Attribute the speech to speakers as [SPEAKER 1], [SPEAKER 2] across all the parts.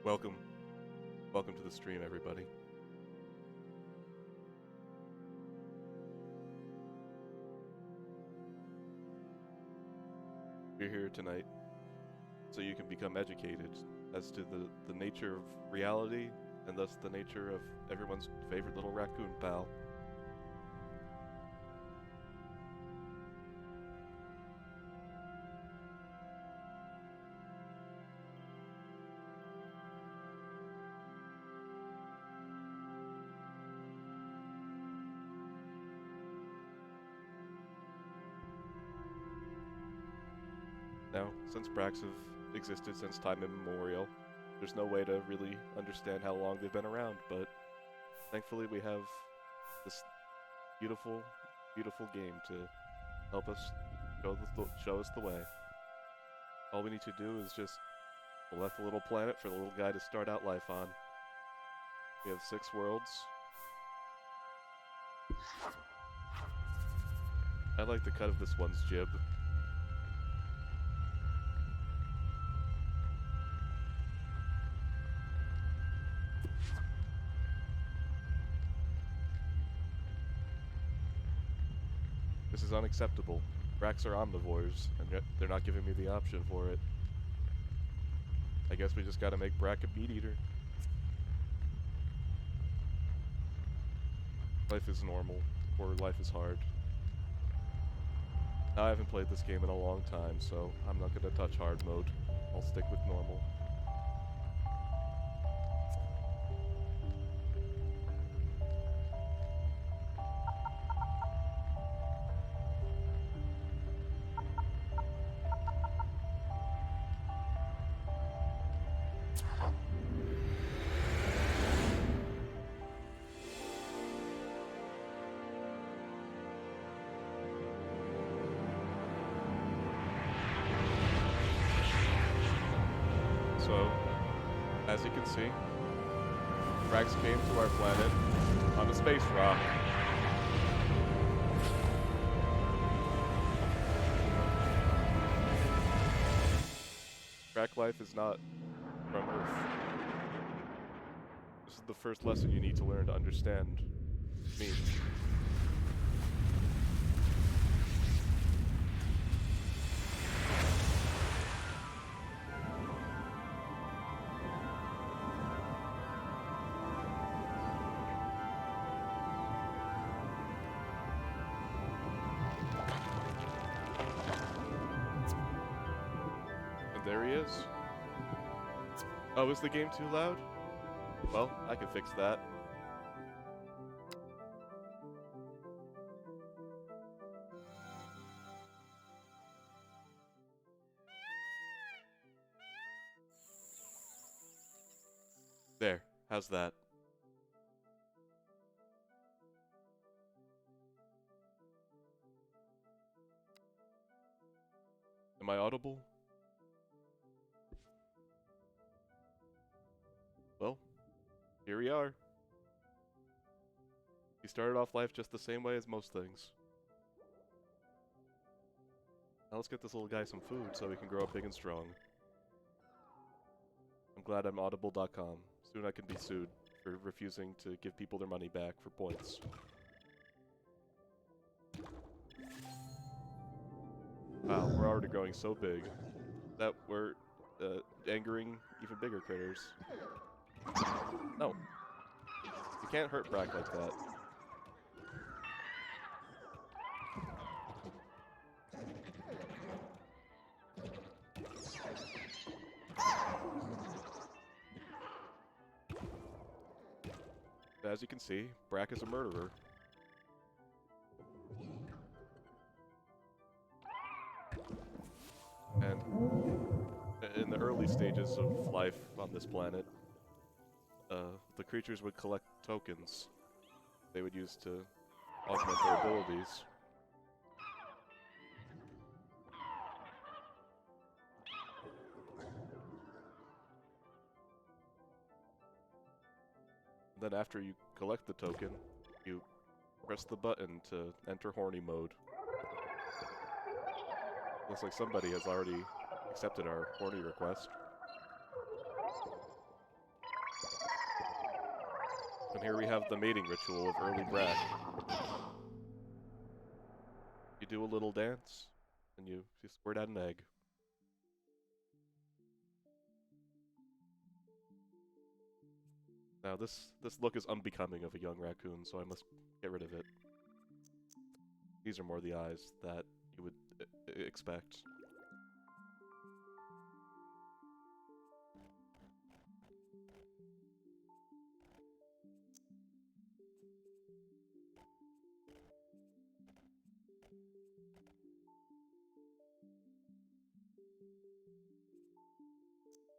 [SPEAKER 1] Welcome to the stream, everybody. We're here tonight so you can become educated as to the nature of reality and thus the nature of everyone's favorite little raccoon pal. Now, since Braks have existed since time immemorial, there's no way to really understand how long they've been around, but thankfully we have this beautiful, beautiful game to help us show us the way. All we need to do is just select a little planet for the little guy to start out life on. We have 6 worlds. I like the cut of this one's jib. This is unacceptable. Braks are omnivores, and yet they're not giving me the option for it. I guess we just gotta make Brak a meat eater. Life is normal, or life is hard. Now, I haven't played this game in a long time, so I'm not gonna touch hard mode. I'll stick with normal. So, as you can see, Braks came to our planet on a space rock. Brak life is not from Earth. This is the first lesson you need to learn to understand me. There he is. Oh, is the game too loud? Well, I can fix that. There, how's that? Am I audible? Well, here we are. He started off life just the same way as most things. Now let's get this little guy some food so he can grow up big and strong. I'm glad I'm audible.com. Soon I can be sued for refusing to give people their money back for points. Wow, we're already growing so big that we're angering even bigger critters. No. You can't hurt Brak like that. As you can see, Brak is a murderer. And in the early stages of life on this planet, the creatures would collect tokens they would use to augment their abilities. Then after you collect the token, you press the button to enter horny mode. Looks like somebody has already accepted our horny request. And here we have the mating ritual of early Brak. You do a little dance, and you squirt out an egg. Now this look is unbecoming of a young raccoon, so I must get rid of it. These are more the eyes that you would expect.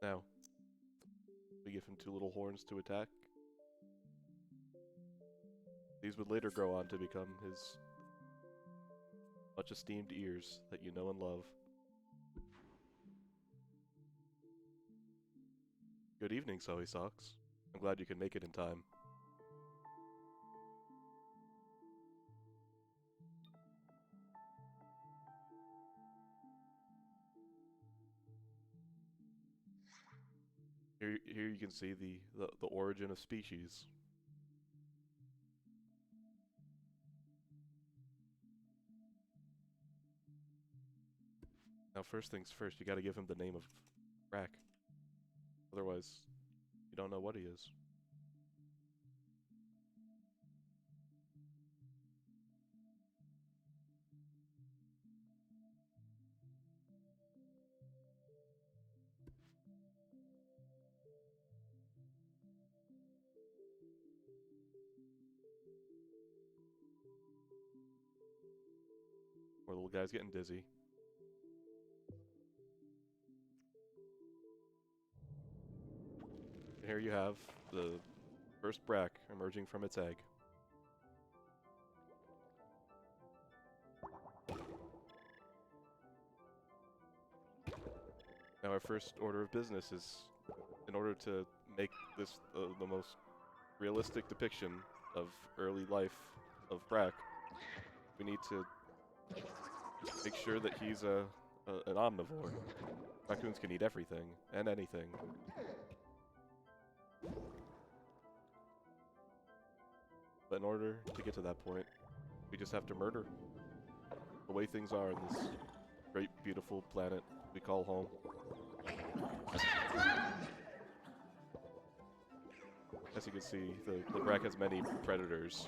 [SPEAKER 1] Now, we give him 2 little horns to attack. These would later grow on to become his much esteemed ears that you know and love. Good evening, Soy Socks. I'm glad you can make it in time. Here you can see the origin of species. Now, first things first, you gotta give him the name of Brak. Otherwise, you don't know what he is. Poor little guy's getting dizzy. And here you have the first Brak emerging from its egg. Now our first order of business is, in order to make this the most realistic depiction of early life of Brak, we need to make sure that he's an omnivore. Raccoons can eat everything and anything. But in order to get to that point, we just have to murder the way things are in this great, beautiful planet we call home. As you can see, the Brak has many predators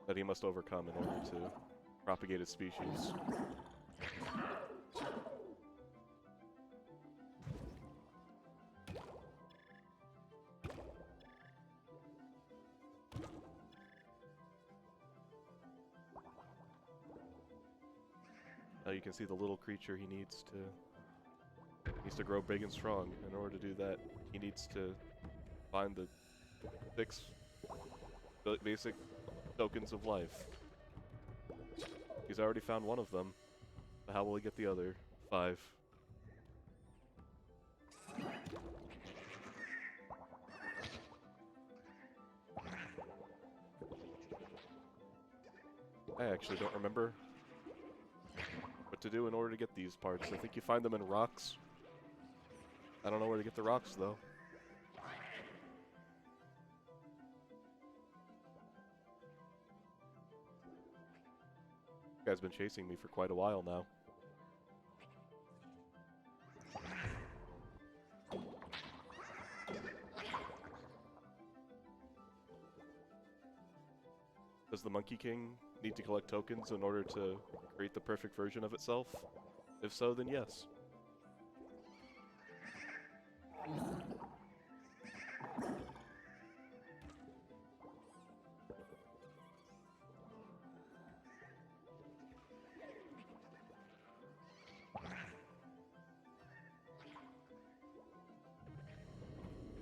[SPEAKER 1] that he must overcome in order to propagate his species. Now you can see the little creature he needs to grow big and strong. In order to do that, he needs to find the 6 basic tokens of life. He's already found one of them, but how will he get the other 5? I actually don't remember what to do in order to get these parts. I think you find them in rocks. I don't know where to get the rocks, though. This guy's been chasing me for quite a while now. Does the Monkey King need to collect tokens in order to create the perfect version of itself? If so, then yes.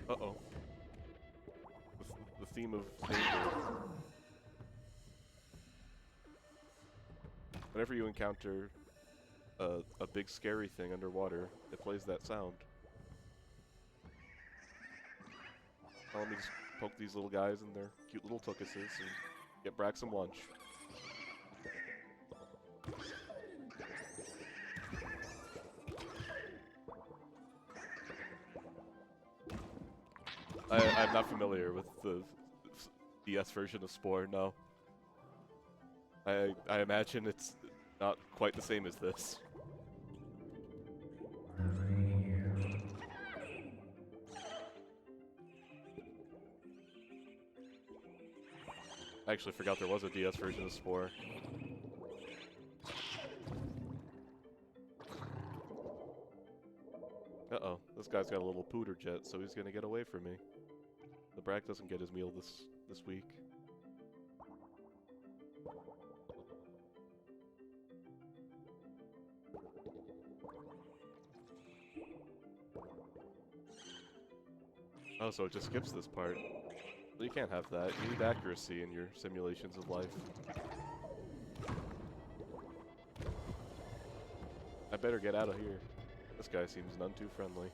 [SPEAKER 1] Uh-oh. The theme of danger. Whenever you encounter a big scary thing underwater, it plays that sound. Now let me just poke these little guys in their cute little tuckuses and get Brak some lunch. I'm not familiar with the DS version of Spore, no. I imagine it's not quite the same as this. I actually forgot there was a DS version of Spore. Uh-oh, this guy's got a little pooter jet, so he's gonna get away from me. The Brak doesn't get his meal this week. Oh, so it just skips this part. Well, you can't have that. You need accuracy in your simulations of life. I better get out of here. This guy seems none too friendly.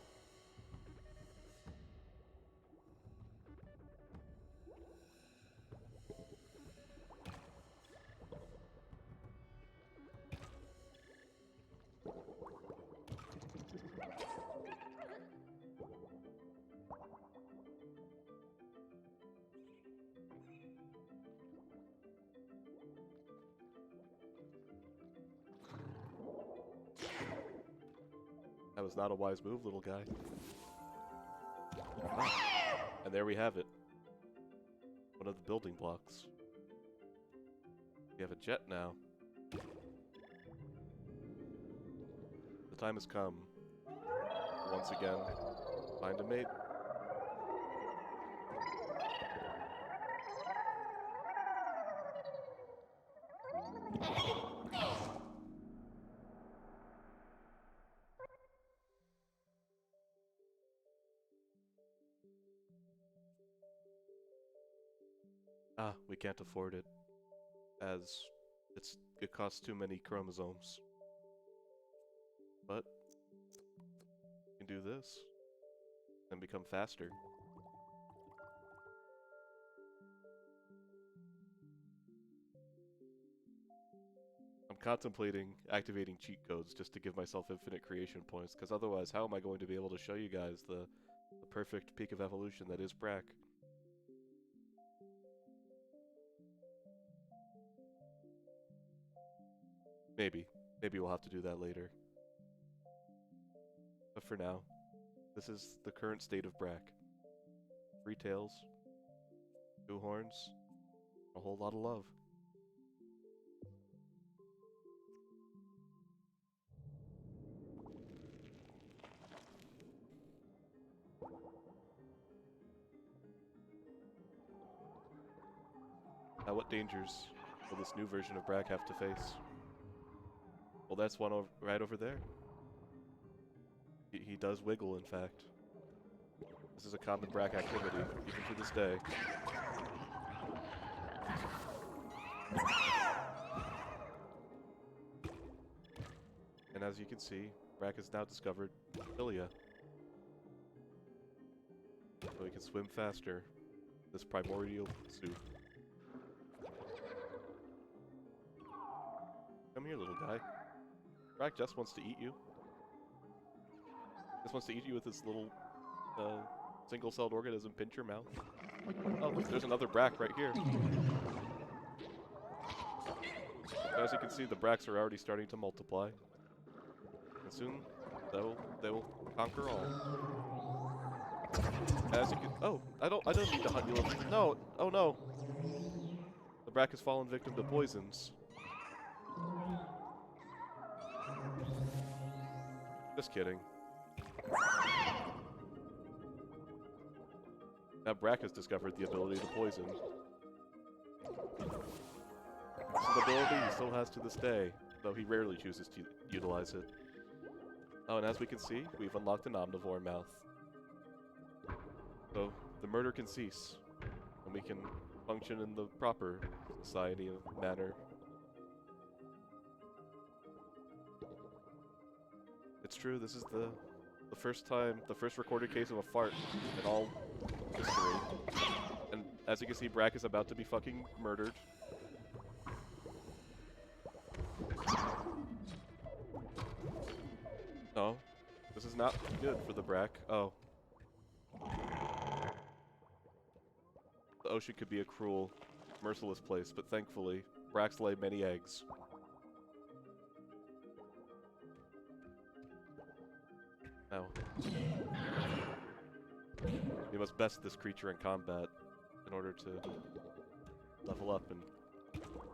[SPEAKER 1] That was not a wise move, little guy. Ah, and there we have it. One of the building blocks. We have a jet now. The time has come. Once again, find a mate. Ah, we can't afford it, as it costs too many chromosomes. But we can do this and become faster. I'm contemplating activating cheat codes just to give myself infinite creation points, because otherwise how am I going to be able to show you guys the perfect peak of evolution that is Brak? Maybe. Maybe we'll have to do that later. But for now, this is the current state of Brak. 3 tails, 2 horns, a whole lot of love. Now what dangers will this new version of Brak have to face? Well, that's one right over there. He does wiggle, in fact. This is a common Brak activity, even to this day. And as you can see, Brak has now discovered cilia. So he can swim faster. This primordial soup. Come here, little guy. Brak just wants to eat you. Just wants to eat you with his little single-celled organism pincher mouth. Oh, look, there's another Brak right here. As you can see, the Braks are already starting to multiply. And soon, they will conquer all. As you can, oh, I don't need to hunt you. No, oh no. The Brak has fallen victim to poisons. Just kidding. Now Brak has discovered the ability to poison. This is an ability he still has to this day, though he rarely chooses to utilize it. Oh, and as we can see, we've unlocked an omnivore mouth. So, the murder can cease, and we can function in the proper society manner. It's true, this is the first recorded case of a fart in all history. And as you can see, Brak is about to be fucking murdered. No, this is not good for the Brak. Oh. ocean could be a cruel, merciless place, but thankfully, Braks lay many eggs. Now, we must best this creature in combat in order to level up and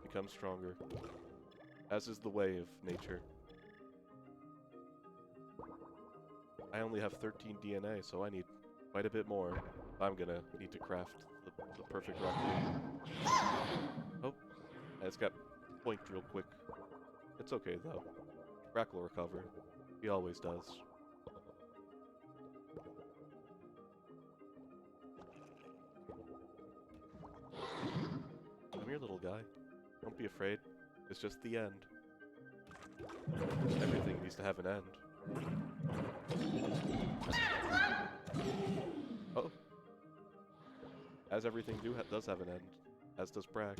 [SPEAKER 1] become stronger, as is the way of nature. I only have 13 DNA, so I need quite a bit more. I'm gonna need to craft the perfect raccoon. Oh, I just got poinked real quick. It's okay though. Brak will recover. He always does. Come here, little guy. Don't be afraid. It's just the end. Everything needs to have an end. Oh. As everything does have an end. As does Brak.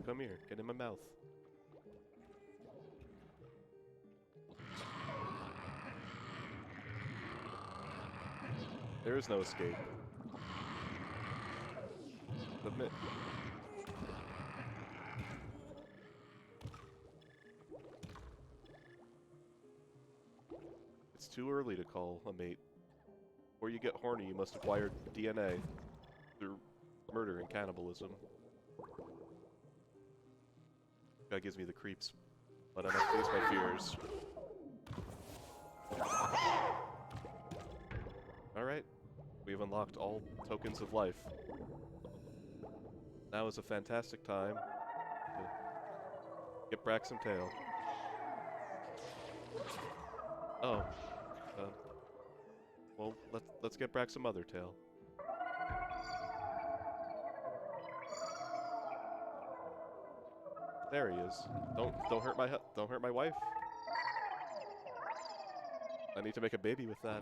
[SPEAKER 1] Come here, get in my mouth. There is no escape. Submit. It's too early to call a mate. Before you get horny, you must acquire DNA through murder and cannibalism. That gives me the creeps, but I must face my fears. Alright, we've unlocked all tokens of life. Now is a fantastic time to get Brak some tail. Oh, well, let's get Brak some other tail. There he is. Don't hurt my wife. I need to make a baby with that.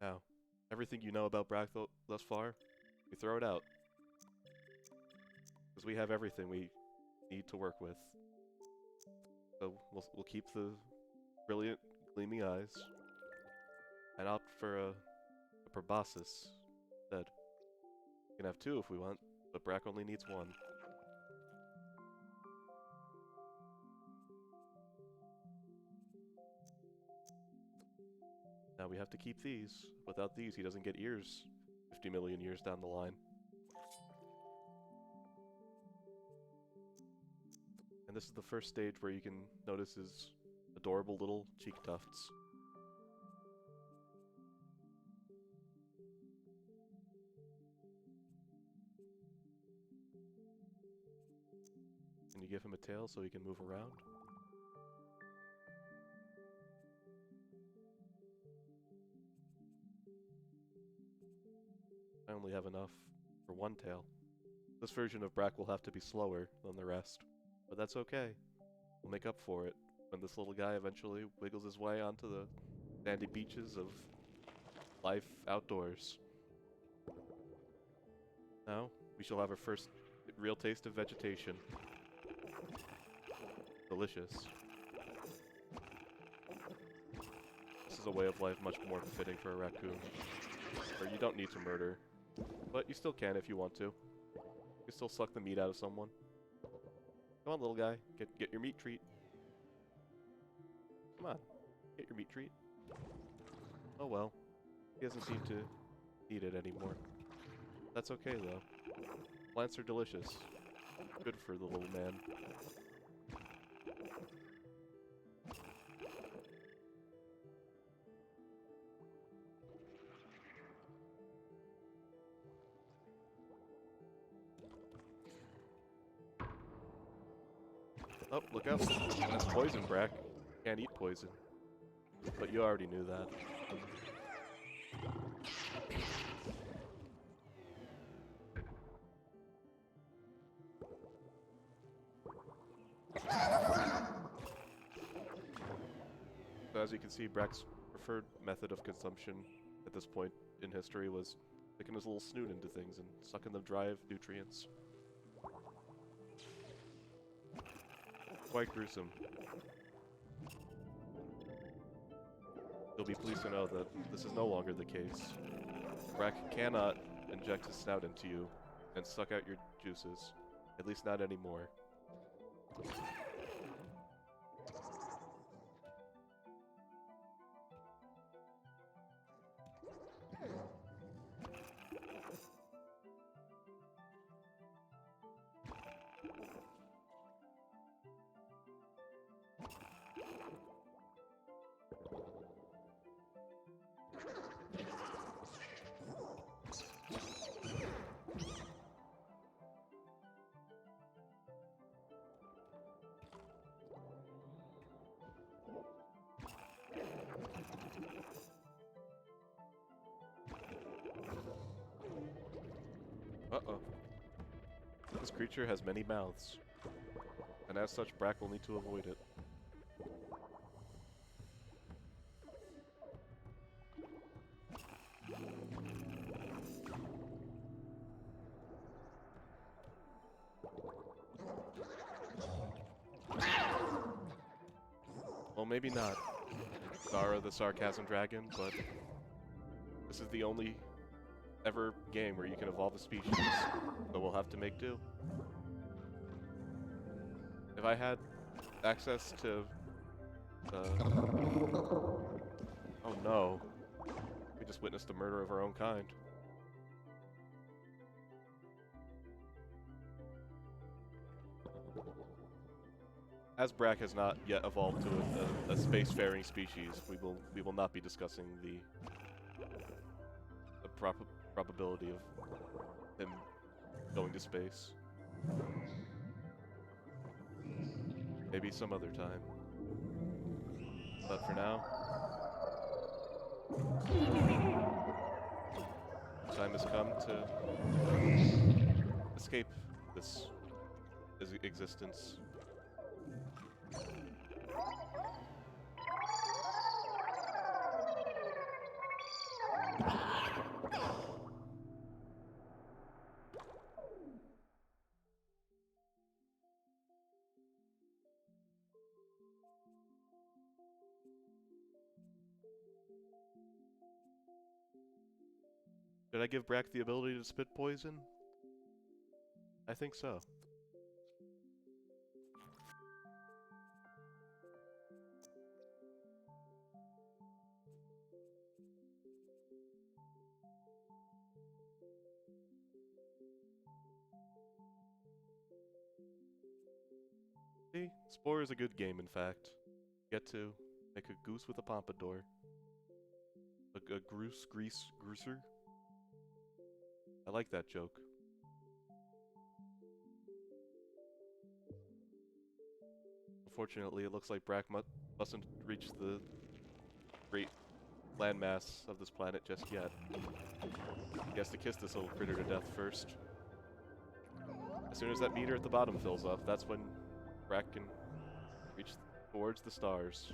[SPEAKER 1] Now, everything you know about Brak thus far, we throw it out. Because we have everything we need to work with. So we'll keep the brilliant, gleaming eyes, and opt for a proboscis instead. We can have two if we want, but Brak only needs one. Now we have to keep these. Without these, he doesn't get ears 50 million years down the line. And this is the first stage where you can notice his adorable little cheek tufts. And you give him a tail so he can move around. I only have enough for one tail. This version of Brak will have to be slower than the rest, but that's okay. We'll make up for it when this little guy eventually wiggles his way onto the sandy beaches of life outdoors. Now, we shall have our first real taste of vegetation. Delicious. This is a way of life much more fitting for a raccoon, where you don't need to murder, but you still can if you want to. You can still suck the meat out of someone. Come on, little guy. Get your meat treat. Come on. Get your meat treat. Oh well. He doesn't seem to need it anymore. That's okay, though. Plants are delicious. Good for the little man. Oh, look out. That's poison, Brak. Can't eat poison. But you already knew that. So as you can see, Brak's preferred method of consumption at this point in history was sticking his little snoot into things and sucking them dry of nutrients. quite gruesome. You'll be pleased to know that this is no longer the case. Brak cannot inject his snout into you and suck out your juices. At least not anymore. Uh-oh. This creature has many mouths, and as such, Brak will need to avoid it. Well, maybe not Zara the Sarcasm Dragon, but this is the only ever game where you can evolve a species, so we'll have to make do. If I had access to... oh no. We just witnessed the murder of our own kind. As Brak has not yet evolved to a spacefaring species, we will not be discussing the probability of him going to space. Maybe some other time. But for now, time has come to escape this existence. Did I give Brak the ability to spit poison? I think so. See? Spore is a good game, in fact. Get to make a goose with a pompadour. A greaser? I like that joke. Unfortunately, it looks like Brak mustn't reach the great landmass of this planet just yet. He has to kiss this little critter to death first. As soon as that meter at the bottom fills up, that's when Brak can reach towards the stars.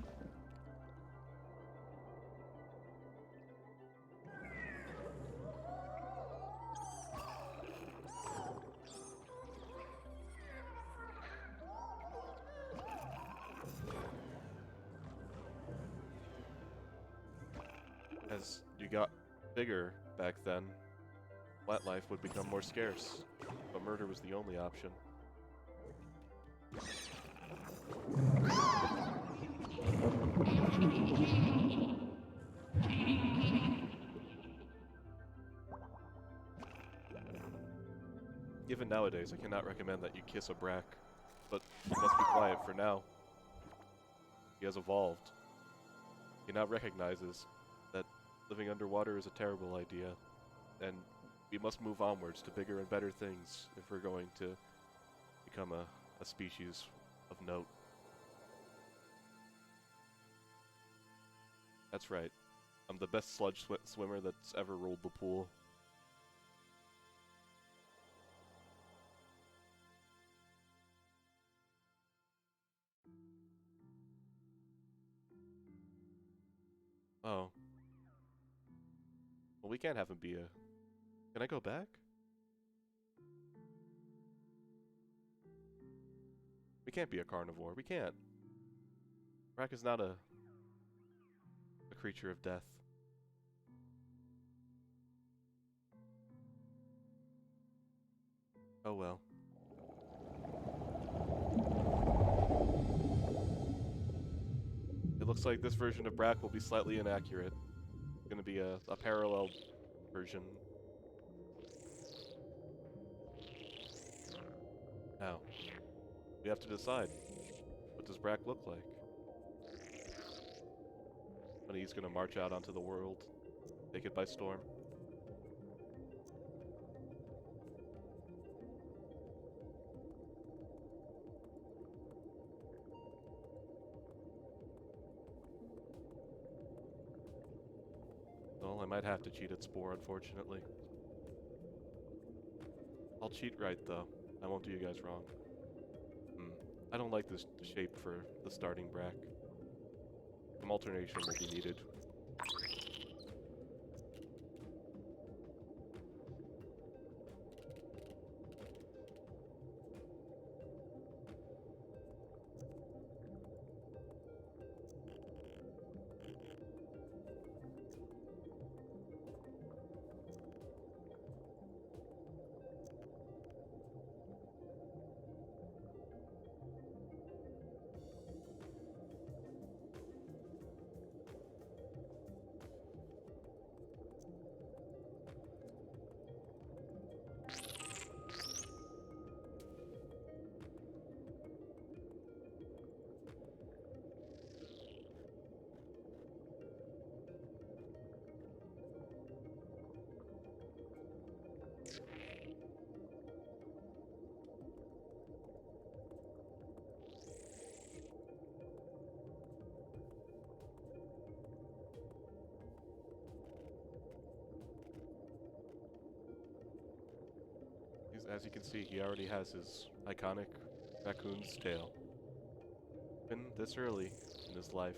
[SPEAKER 1] As you got bigger back then, plant life would become more scarce, but murder was the only option. Even nowadays, I cannot recommend that you kiss a Brak, but you must be quiet for now. He has evolved. He now recognizes that living underwater is a terrible idea, and we must move onwards to bigger and better things if we're going to become a species of note. That's right. I'm the best sludge swimmer that's ever rolled the pool. Oh. Well, we can't have him be a... Can I go back? We can't be a carnivore. We can't. Brak is not a creature of death. Oh well. It looks like this version of Brak will be slightly inaccurate. It's gonna be a parallel version. Now, we have to decide. What does Brak look like? When he's gonna march out onto the world, take it by storm. Well, I might have to cheat at Spore, unfortunately. I'll cheat right, though. I won't do you guys wrong. I don't like this shape for the starting Brak. Some alternation will be needed. As you can see, he already has his iconic raccoon's tail. Been this early in his life.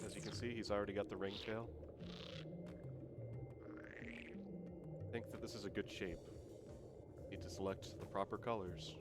[SPEAKER 1] As you can see, he's already got the ringtail. I think that this is a good shape. Need to select the proper colors.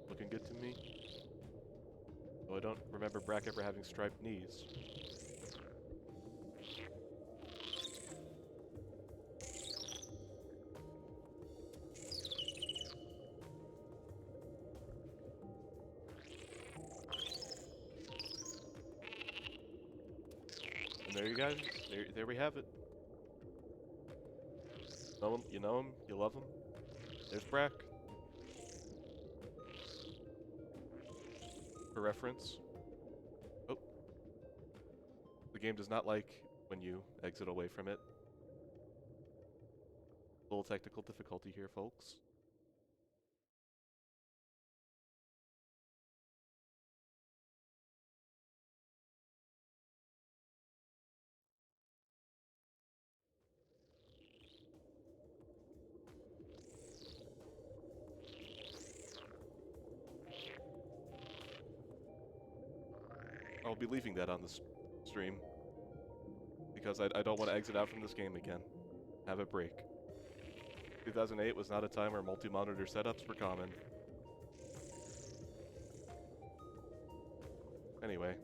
[SPEAKER 1] Looking good to me. Though I don't remember Brak ever having striped knees. And there you guys, there we have it. You know him, you love him. There's Brak. For reference. Oh. The game does not like when you exit away from it. A little technical difficulty here, folks. I'll be leaving that on the stream because I don't want to exit out from this game again. Have a break. 2008 was not a time where multi-monitor setups were common. Anyway,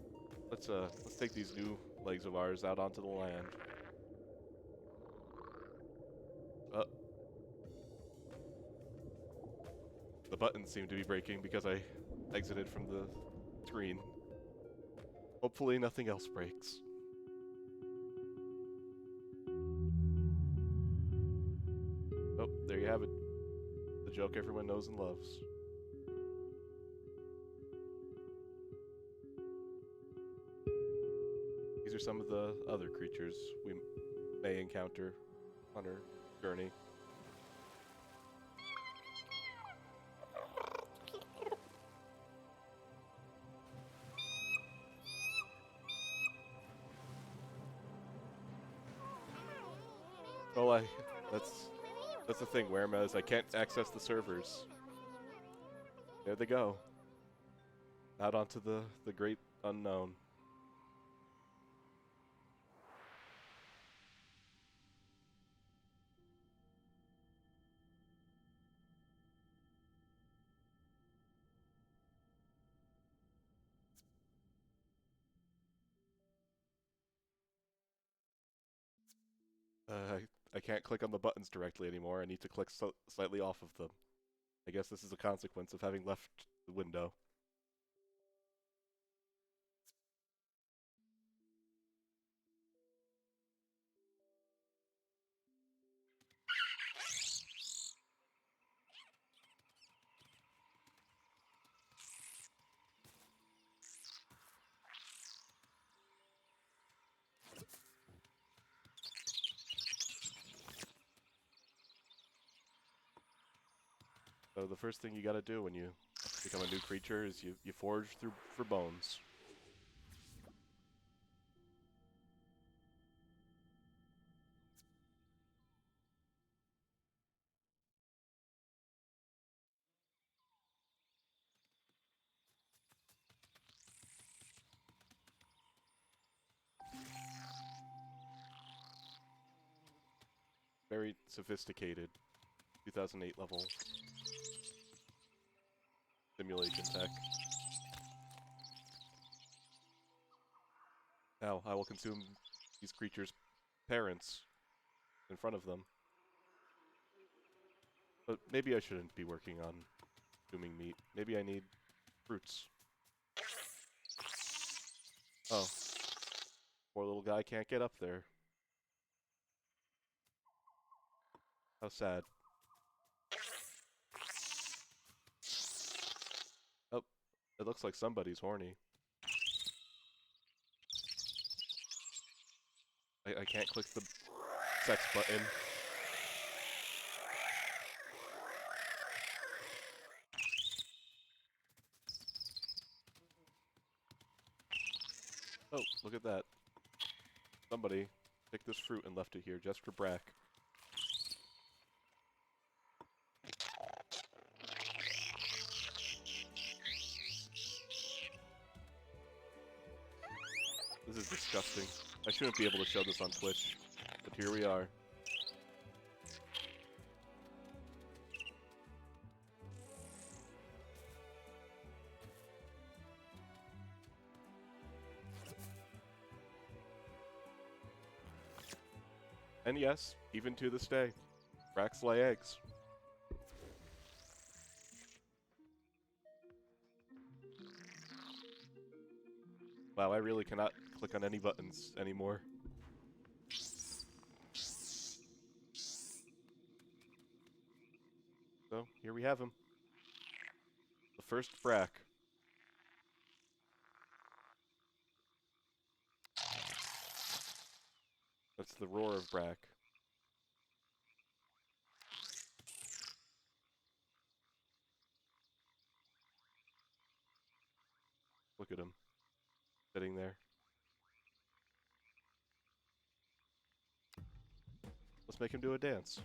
[SPEAKER 1] Let's take these new legs of ours out onto the land. The buttons seem to be breaking because I exited from the screen. Hopefully nothing else breaks. Oh, there you have it. The joke everyone knows and loves. These are some of the other creatures we may encounter on our journey. Well, that's the thing, Weremez. I can't access the servers. There they go. Out onto the great unknown. I can't click on the buttons directly anymore. I need to click slightly off of them. I guess this is a consequence of having left the window. So the first thing you gotta do when you become a new creature is you forage for bones. Very sophisticated 2008 level simulation tech. Now I will consume these creatures' parents in front of them. But maybe I shouldn't be working on consuming meat. Maybe I need fruits. Oh, poor little guy can't get up there. How sad. Oh, it looks like somebody's horny. I can't click the sex button. Oh, look at that. Somebody picked this fruit and left it here just for Brak. This is disgusting. I shouldn't be able to show this on Twitch, but here we are. And yes, even to this day, Braks lay eggs. Wow, I really cannot click on any buttons anymore. So, here we have him. The first Brak. That's the roar of Brak. Look at him. Sitting there. Let's make him do a dance.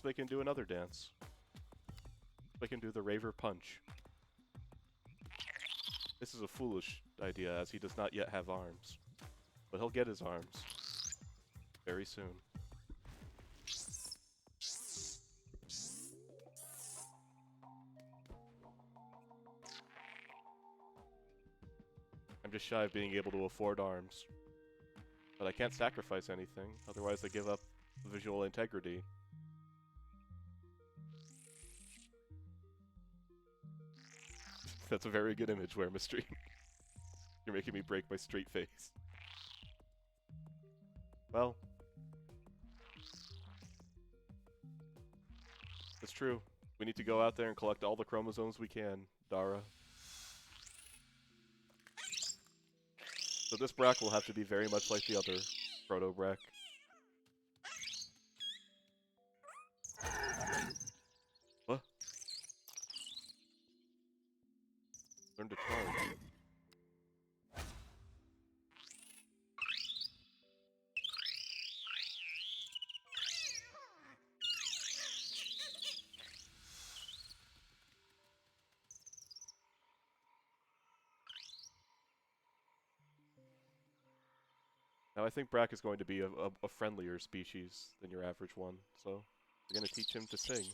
[SPEAKER 1] Let's make him do another dance. Make him do the Raver Punch. This is a foolish idea, as he does not yet have arms. But he'll get his arms. Very soon. I'm just shy of being able to afford arms. But I can't sacrifice anything, otherwise I give up visual integrity. That's a very good image, Wermistream. You're making me break my straight face. Well. It's true. We need to go out there and collect all the chromosomes we can, Dara. So this Brak will have to be very much like the other Proto-Brak. What? Learn to charge. Now I think Brak is going to be a friendlier species than your average one, so we're going to teach him to sing.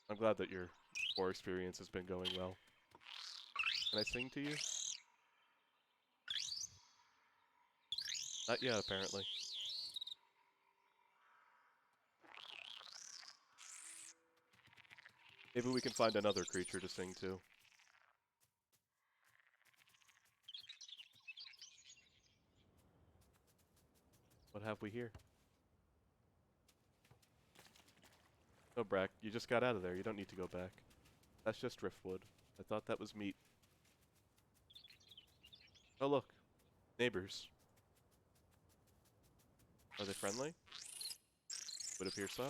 [SPEAKER 1] I'm glad that your Spore experience has been going well. Can I sing to you? Not yet, apparently. Maybe we can find another creature to sing to. What have we here? No, Brak, you just got out of there. You don't need to go back. That's just driftwood. I thought that was meat. Oh, look. Neighbors. Are they friendly? Would appear so.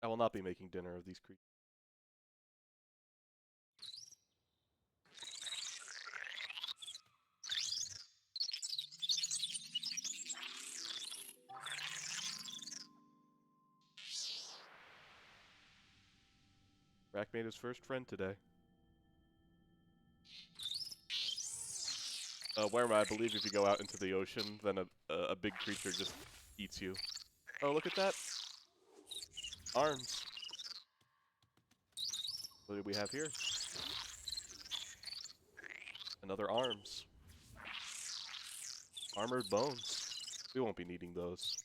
[SPEAKER 1] I will not be making dinner of these creatures. Brak made his first friend today. Where I believe if you go out into the ocean, then a big creature just eats you. Oh, look at that! Arms! What do we have here? Another arms. Armored bones. We won't be needing those.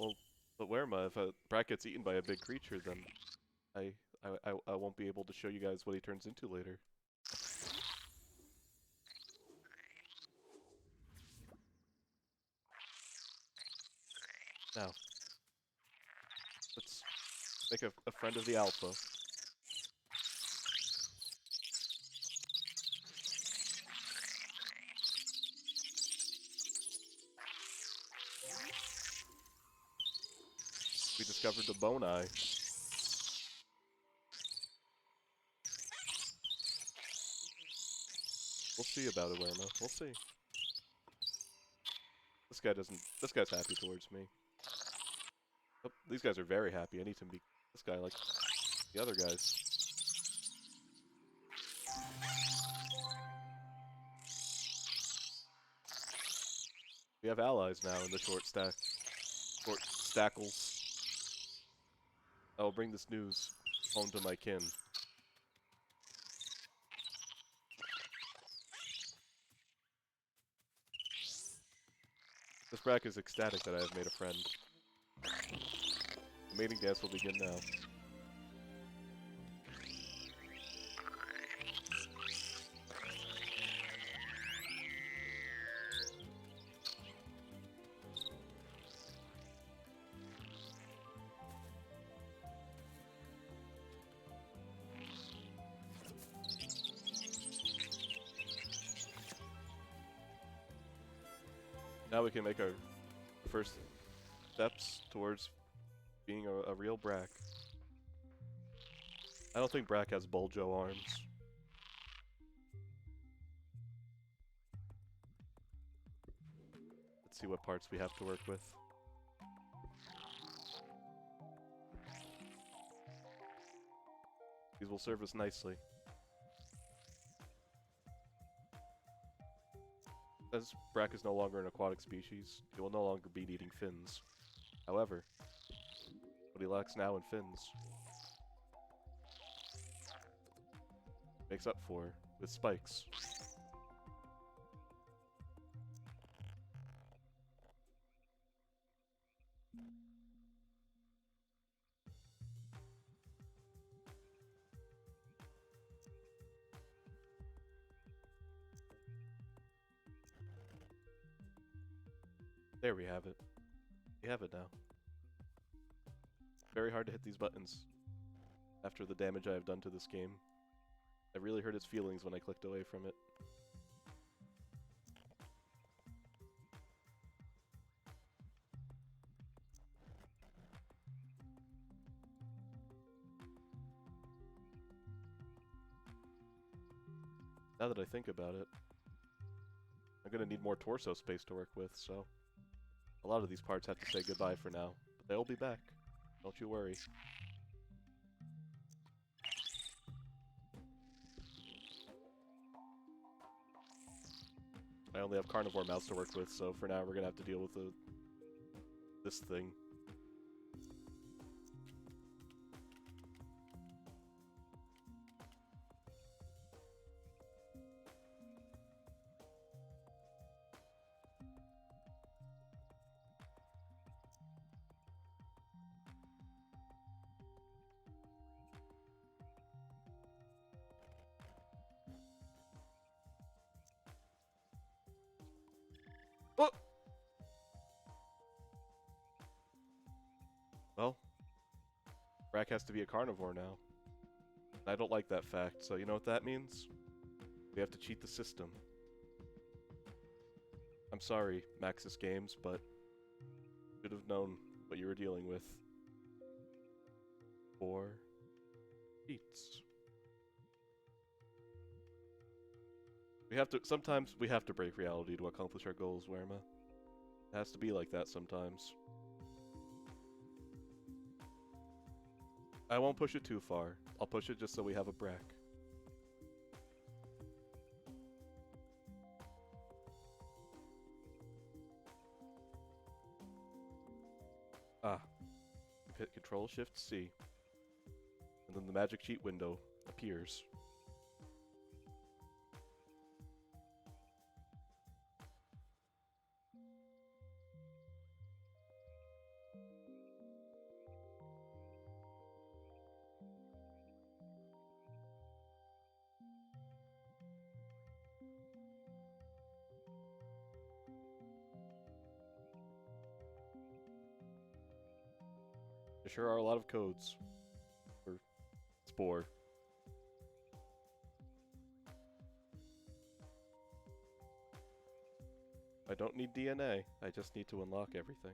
[SPEAKER 1] Well, but Werma, if a Brak gets eaten by a big creature, then I won't be able to show you guys what he turns into later. Now, let's make a friend of the alpha. We discovered the bone eye. We'll see about it, Werma. We'll see. This guy's happy towards me. Oh, these guys are very happy. I need to be this guy like the other guys. We have allies now in the short stackles. I will bring this news home to my kin. This Brak is ecstatic that I have made a friend. The mating dance will begin now. Now we can make our first steps towards being a real Brak. I don't think Brak has Buljo arms. Let's see what parts we have to work with. These will serve us nicely. As Brak is no longer an aquatic species, he will no longer be eating fins. However, what he lacks now in fins makes up for with spikes. There we have it. We have it now. Very hard to hit these buttons after the damage I have done to this game. I really hurt its feelings when I clicked away from it. Now that I think about it, I'm gonna need more torso space to work with, so a lot of these parts have to say goodbye for now, but they'll be back. Don't you worry. I only have carnivore mouths to work with, so for now we're gonna have to deal with this thing. Oh! Well, Brak has to be a carnivore now. I don't like that fact, so you know what that means? We have to cheat the system. I'm sorry, Maxis Games, but you should have known what you were dealing with. 4 cheats. Sometimes we have to break reality to accomplish our goals, Werma. It has to be like that sometimes. I won't push it too far. I'll push it just so we have a Brak. Ah. You hit Control-Shift-C. And then the magic cheat window appears. There sure are a lot of codes for Spore. I don't need DNA, I just need to unlock everything.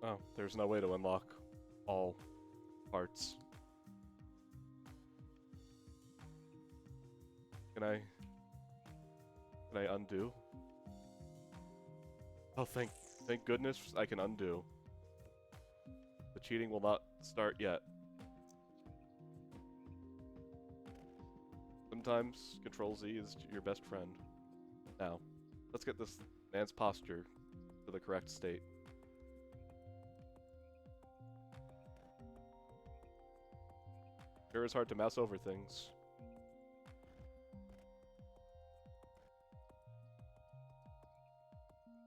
[SPEAKER 1] Oh, there's no way to unlock all parts. Can I undo? Oh, thank goodness I can undo. The cheating will not start yet. Sometimes Control-Z is your best friend. Now, let's get this man's posture to the correct state. Sure is hard to mouse over things.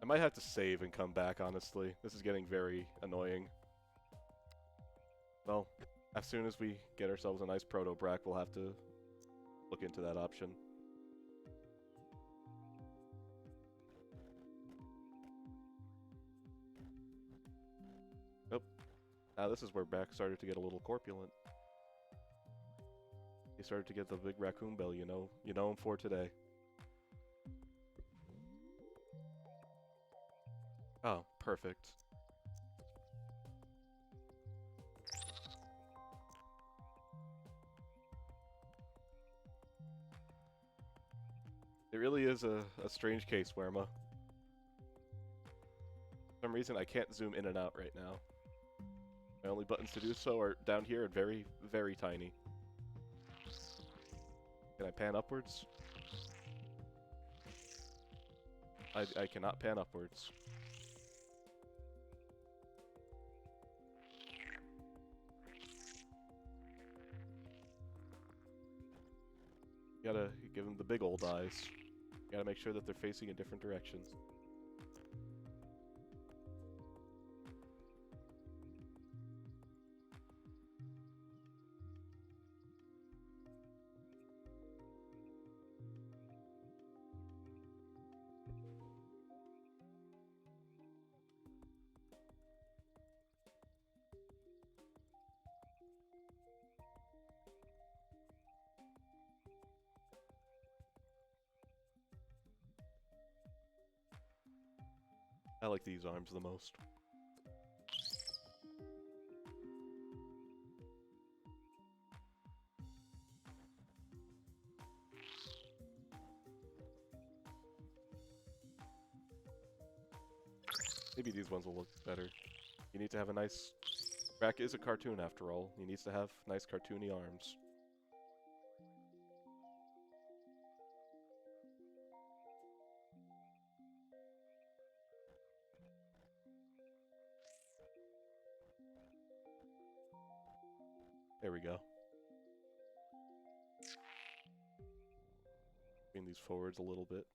[SPEAKER 1] I might have to save and come back, honestly. This is getting very annoying. Well, as soon as we get ourselves a nice proto-Brak, we'll have to look into that option. Nope. Now this is where Brak started to get a little corpulent. He started to get the big raccoon belly, you know him for today. Oh, perfect. It really is a strange case, Werma. For some reason, I can't zoom in and out right now. My only buttons to do so are down here and very, very tiny. Can I pan upwards? I cannot pan upwards. You gotta give them the big old eyes. You gotta make sure that they're facing in different directions. I like these arms the most. Maybe these ones will look better. You need to have a nice... Brak is a cartoon after all. He needs to have nice cartoony arms. There we go. Bring these forwards a little bit.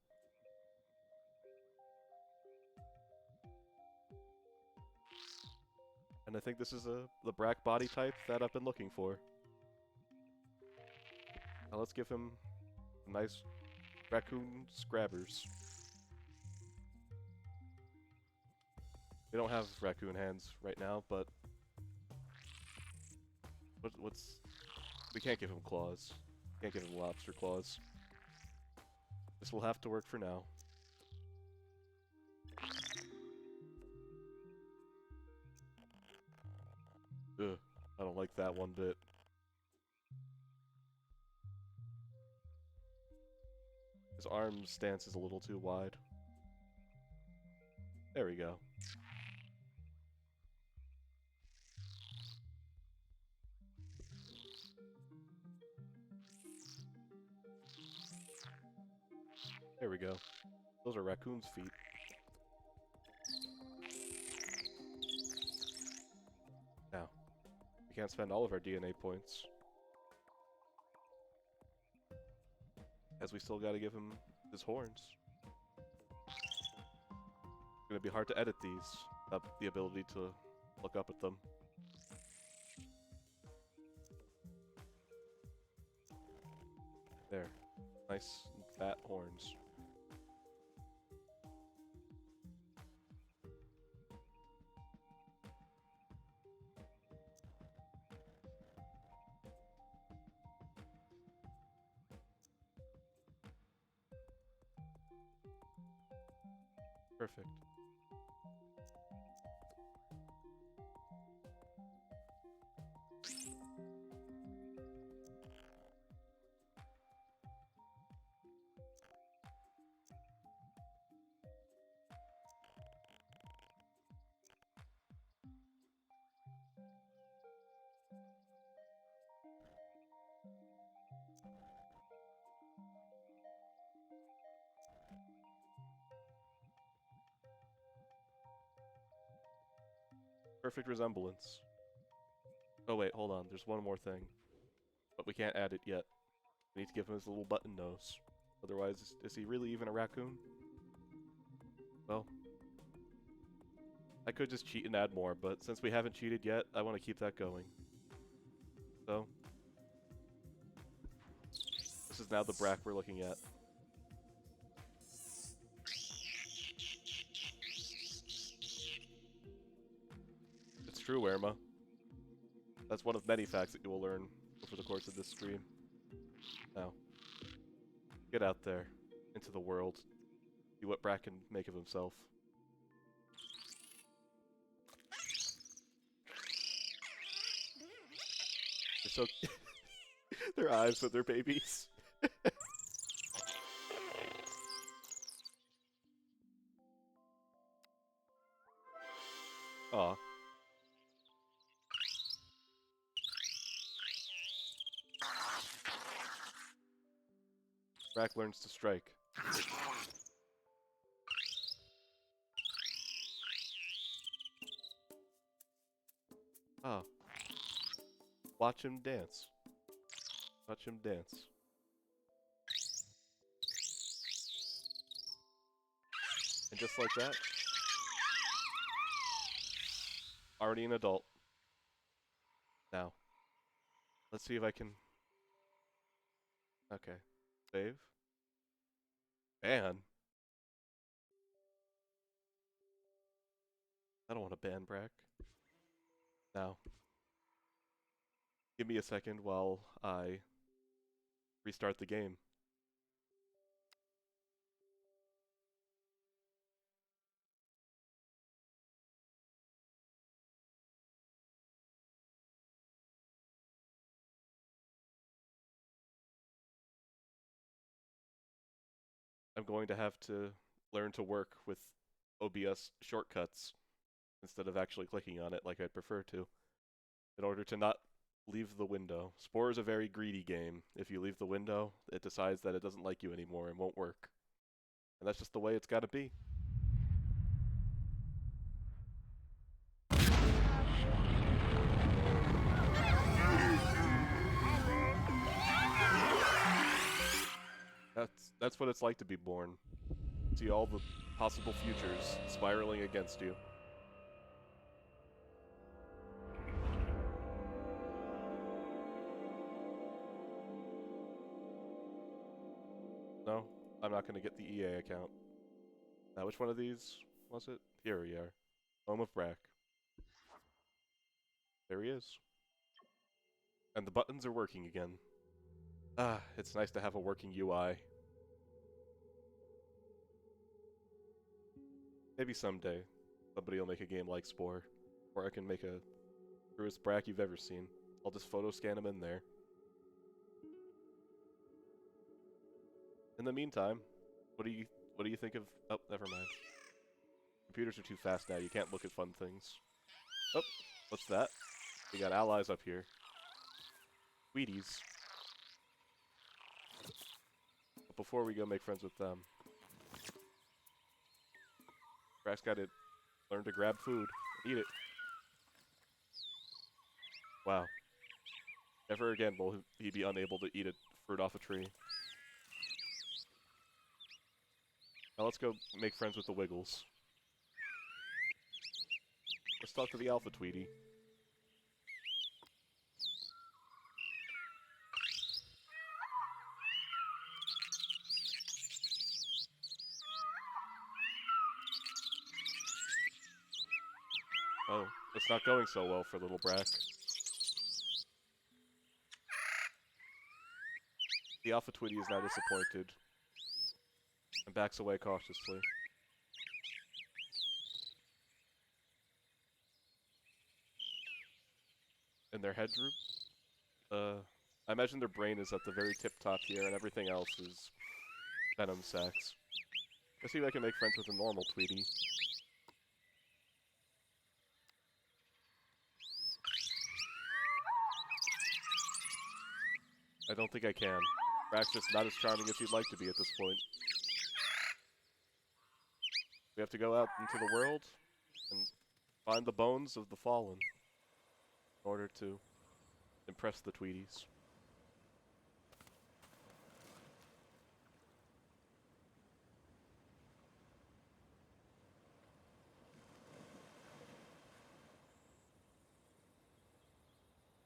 [SPEAKER 1] And I think this is the Brak body type that I've been looking for. Now let's give him some nice raccoon scrabbers. We don't have raccoon hands right now, but... What's... We can't give him claws. Can't give him lobster claws. This will have to work for now. Ugh, I don't like that one bit. His arm stance is a little too wide. There we go. There we go. Those are Raccoon's feet. Now, we can't spend all of our DNA points, as we still gotta give him his horns. It's gonna be hard to edit these, the ability to look up at them. There. Nice fat horns. Perfect. Perfect resemblance. Oh wait, hold on, there's one more thing. But we can't add it yet. We need to give him his little button nose. Otherwise, is he really even a raccoon? Well, I could just cheat and add more, but since we haven't cheated yet, I want to keep that going. So, this is now the Brak we're looking at. It's true, Irma. That's one of many facts that you will learn over the course of this stream. Now, get out there, into the world, see what Brak can make of himself. They're so... their eyes with their babies. Aw. Brak learns to strike. Ah. Watch him dance. Watch him dance. And just like that, already an adult. Now, let's see if I can... Okay. Save. Ban? I don't want to ban Brak. Now, give me a second while I restart the game. I'm going to have to learn to work with OBS shortcuts instead of actually clicking on it like I'd prefer to, in order to not leave the window. Spore is a very greedy game. If you leave the window, it decides that it doesn't like you anymore and won't work. And that's just the way it's gotta be. That's what it's like to be born. See all the possible futures spiraling against you. No, I'm not gonna get the EA account. Now, which one of these was it? Here we are. Home of Brak. There he is. And the buttons are working again. Ah, it's nice to have a working UI. Maybe someday, somebody will make a game like Spore, or I can make a truest Brak you've ever seen. I'll just photo scan him in there. In the meantime, what do you think of... Oh, never mind. Computers are too fast now, you can't look at fun things. Oh, what's that? We got allies up here. Tweeties. But before we go make friends with them, Brak's gotta learn to grab food and eat it. Wow. Never again will he be unable to eat a fruit off a tree. Now let's go make friends with the Wiggles. Let's talk to the Alpha Tweety. Oh, it's not going so well for little Brak. The Alpha Tweety is now disappointed and backs away cautiously. And their head droop? I imagine their brain is at the very tip top here and everything else is venom sacs. Let's see if I can make friends with a normal Tweety. I don't think I can. Brak's just not as charming as he'd like to be at this point. We have to go out into the world and find the bones of the fallen in order to impress the Tweeties.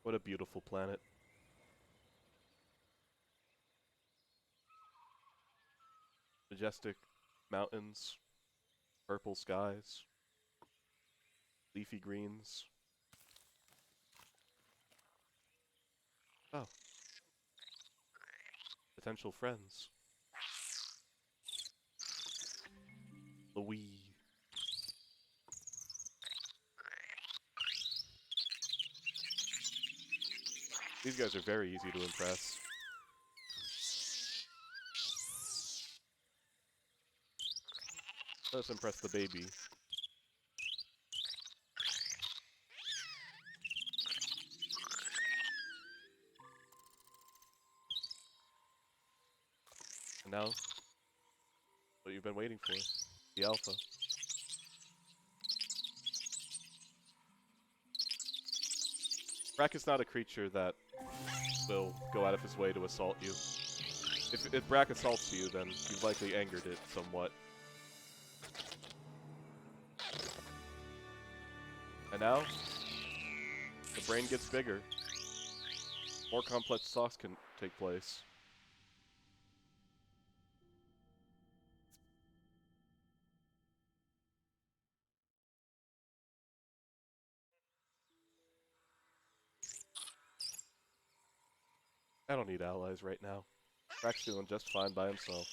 [SPEAKER 1] What a beautiful planet. Majestic mountains, purple skies, leafy greens. Oh, potential friends. Louis. These guys are very easy to impress. Let's impress the baby. And now, what you've been waiting for, the alpha. Brak is not a creature that will go out of his way to assault you. If Brak assaults you, then you've likely angered it somewhat. And now, the brain gets bigger. More complex thoughts can take place. I don't need allies right now. Brak's doing just fine by himself.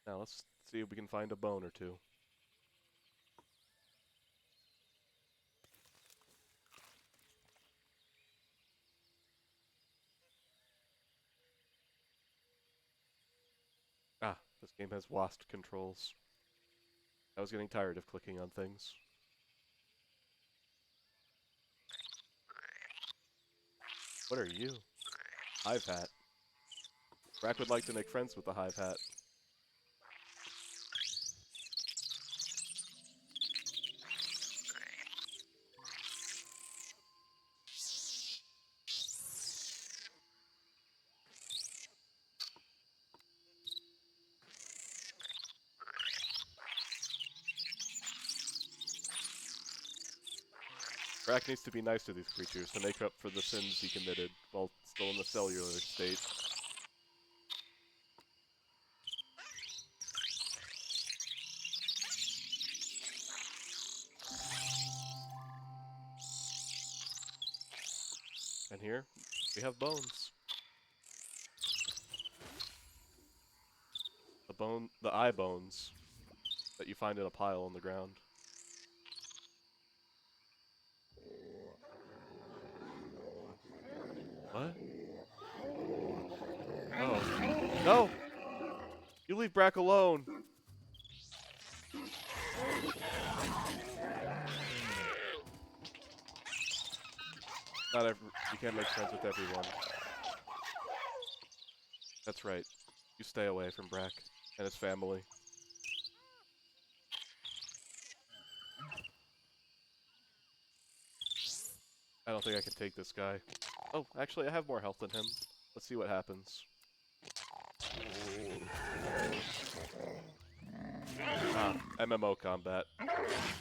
[SPEAKER 1] Now let's see if we can find a bone or two. Ah, this game has WASD controls. I was getting tired of clicking on things. What are you? Hive hat. Brak would like to make friends with the hive hat. Brak needs to be nice to these creatures to make up for the sins he committed while still in the cellular state. And here, we have bones. The eye bones that you find in a pile on the ground. What? Oh. No! You leave Brak alone! You can't make friends with everyone. That's right. You stay away from Brak and his family. I don't think I can take this guy. Oh, actually, I have more health than him. Let's see what happens. Ah, MMO combat,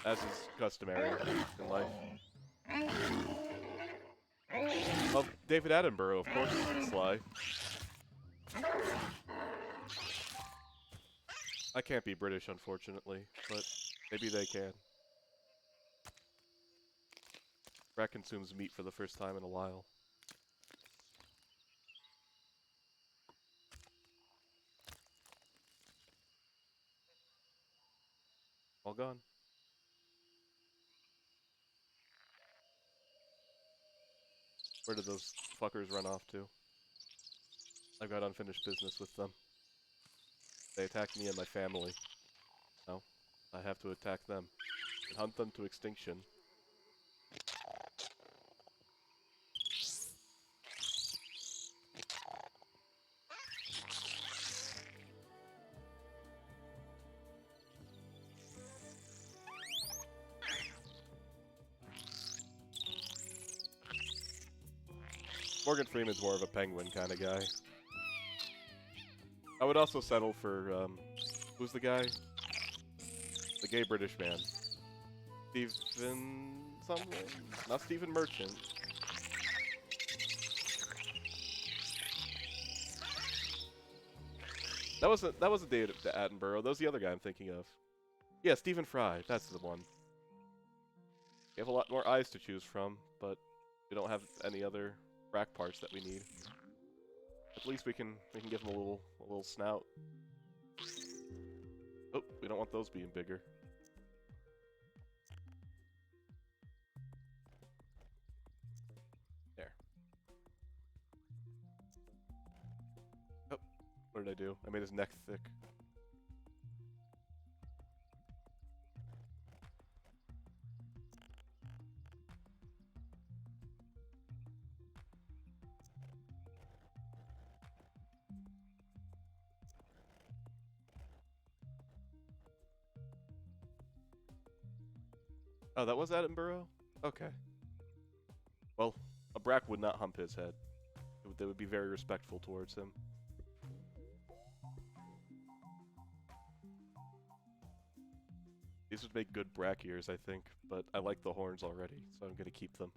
[SPEAKER 1] as is customary in life. Oh, David Attenborough, of course, Sly. I can't be British, unfortunately, but maybe they can. Brak consumes meat for the first time in a while. All gone. Where did those fuckers run off to? I've got unfinished business with them. They attacked me and my family. Now, I have to attack them and hunt them to extinction. Morgan Freeman's more of a penguin kind of guy. I would also settle for, who's the guy? The gay British man. Steven someone? Not Stephen Merchant. That wasn't David Attenborough. That was the other guy I'm thinking of. Yeah, Stephen Fry. That's the one. We have a lot more eyes to choose from, but we don't have any other Brak parts that we need. At least we can give him a little snout. Oh, we don't want those being bigger. There. Oh, what did I do? I made his neck thick. Oh, that was Attenborough? Okay. Well, a Brak would not hump his head. They would be very respectful towards him. These would make good Brak ears, I think, but I like the horns already, so I'm gonna keep them.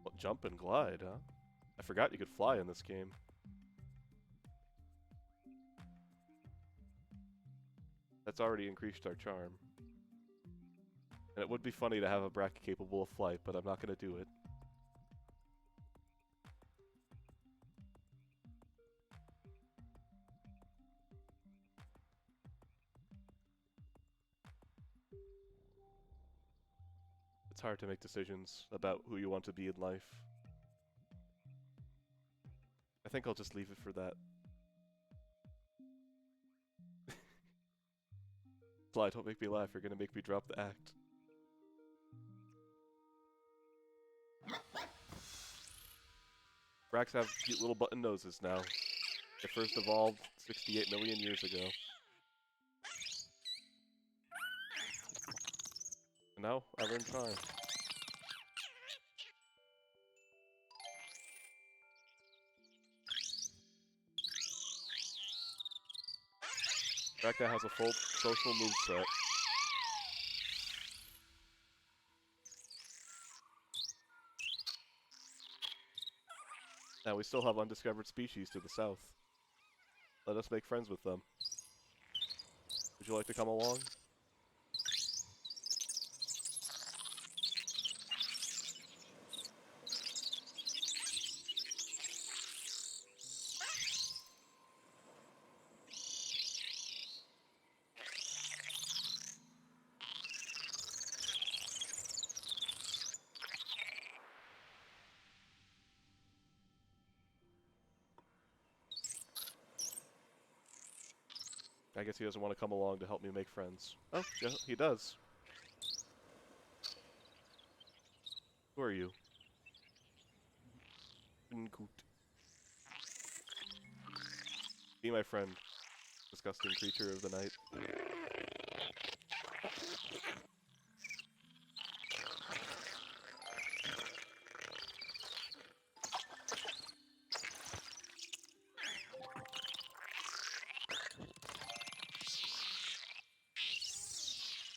[SPEAKER 1] Well, jump and glide, huh? I forgot you could fly in this game. That's already increased our charm. And it would be funny to have a Brak capable of flight, but I'm not gonna do it. It's hard to make decisions about who you want to be in life. I think I'll just leave it for that. Sly, don't make me laugh, you're gonna make me drop the act. Braks have cute little button noses now. They first evolved 68 million years ago. And now, I learned time. Brak now has a full social moveset. Now we still have undiscovered species to the south. Let us make friends with them. Would you like to come along? I guess he doesn't want to come along to help me make friends. Oh, yeah, he does. Who are you? Be my friend, disgusting creature of the night.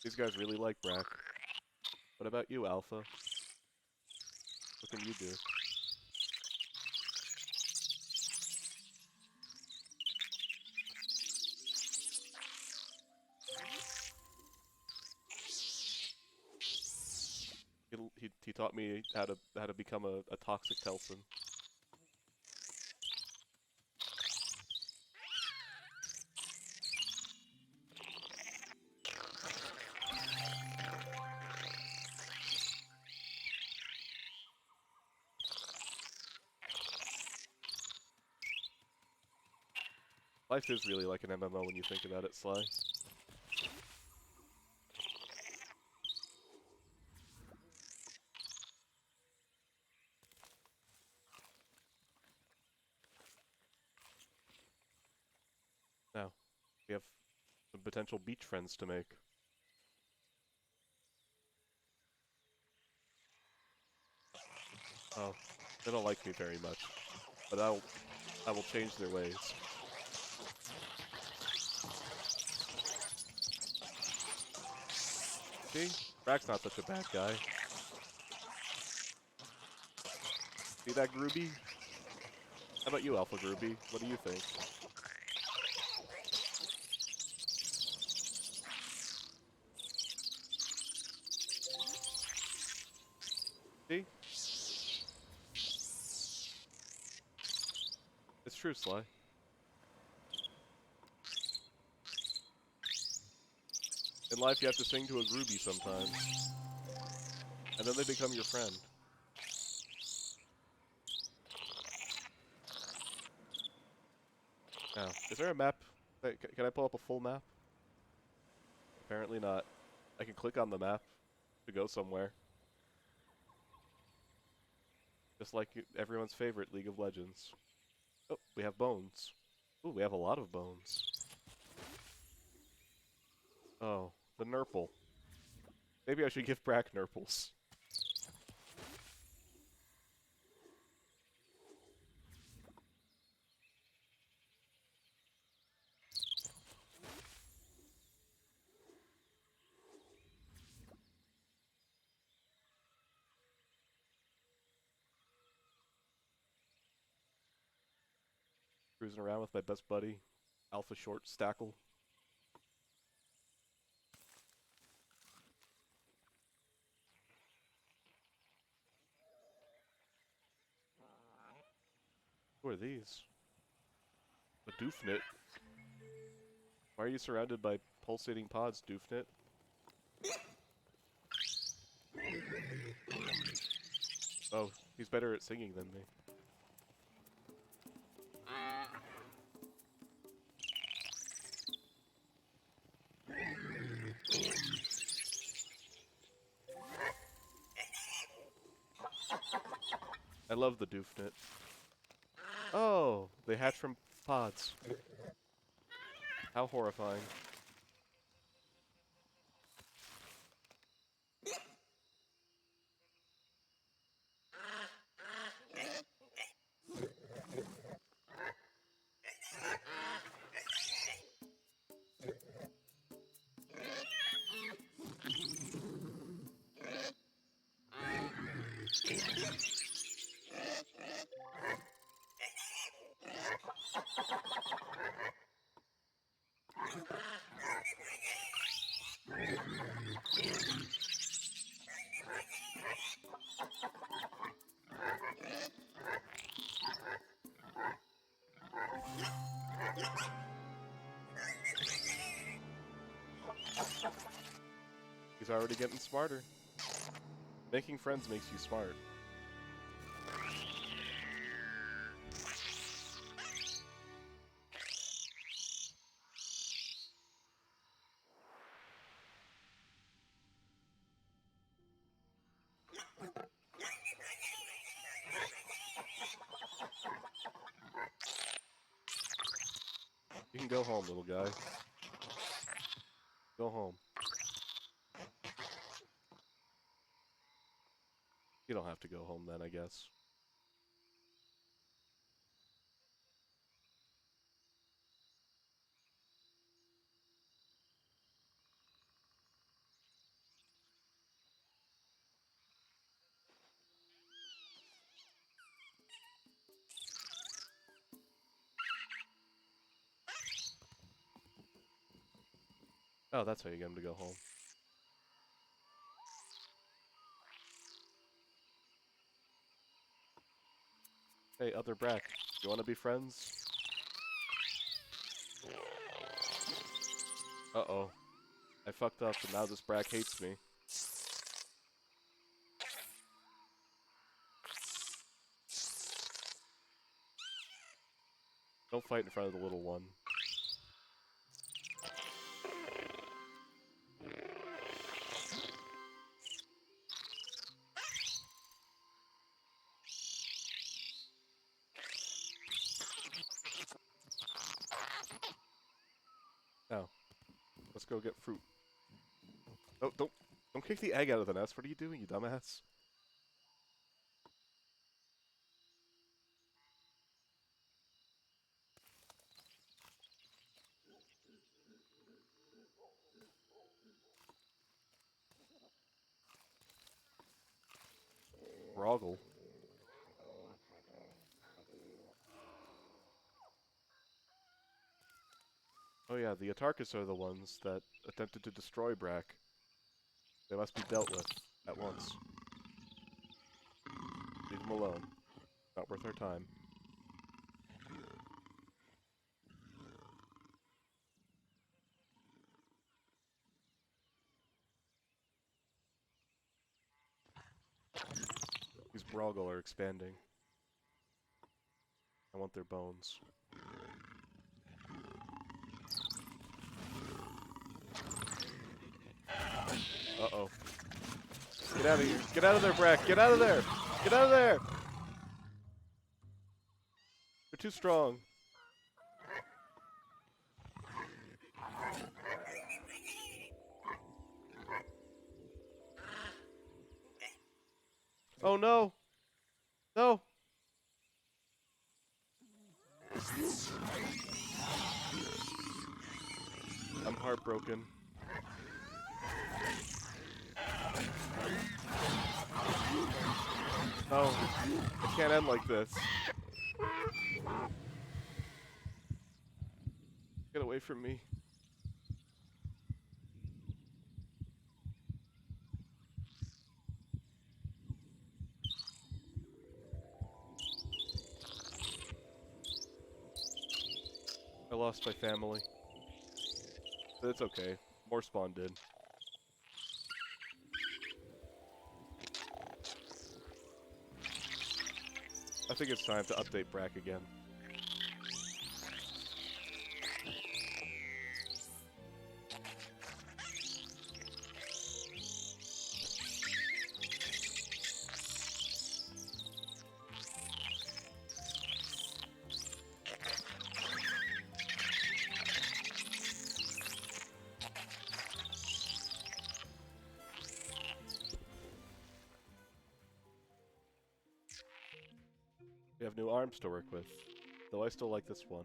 [SPEAKER 1] These guys really like Brak. What about you, Alpha? What can you do? He taught me how to become a toxic Telson. Life is really like an MMO when you think about it, Sly. Now, we have some potential beach friends to make. Oh, they don't like me very much, but I will change their ways. See? Brak's not such a bad guy. See that, Groovy? How about you, Alpha Groovy? What do you think? See? It's true, Sly. In life, you have to sing to a groovy sometimes. And then they become your friend. Now, is there a map? Can I pull up a full map? Apparently not. I can click on the map to go somewhere. Just like everyone's favorite League of Legends. Oh, we have bones. Ooh, we have a lot of bones. Oh, the Nurple. Maybe I should give Brak Nurples. Cruising around with my best buddy, Alpha Short Stackle. Who are these? A Doofnit. Why are you surrounded by pulsating pods, Doofnit? Oh, he's better at singing than me. I love the Doofnit. Oh, they hatch from pods. How horrifying. He's already getting smarter. Making friends makes you smart. You can go home, little guy. Go home. You don't have to go home then, I guess. Oh, that's how you get him to go home. Hey, other Brak, you wanna be friends? Uh-oh. I fucked up and now this Brak hates me. Don't fight in front of the little one. Now, let's go get fruit. Oh, don't kick the egg out of the nest. What are you doing, you dumbass? Broggle. Oh yeah, the Atarkus are the ones that attempted to destroy Brak. They must be dealt with at once. Leave them alone. Not worth our time. These Broggle are expanding. I want their bones. Uh-oh. Get out of here. Get out of there, Brak. Get out of there. Get out of there. They're too strong. Oh no. No. I'm heartbroken. No. It can't end like this. Get away from me. I lost my family. But it's okay. More spawned in. I think it's time to update Brak again. We have new arms to work with, though I still like this one.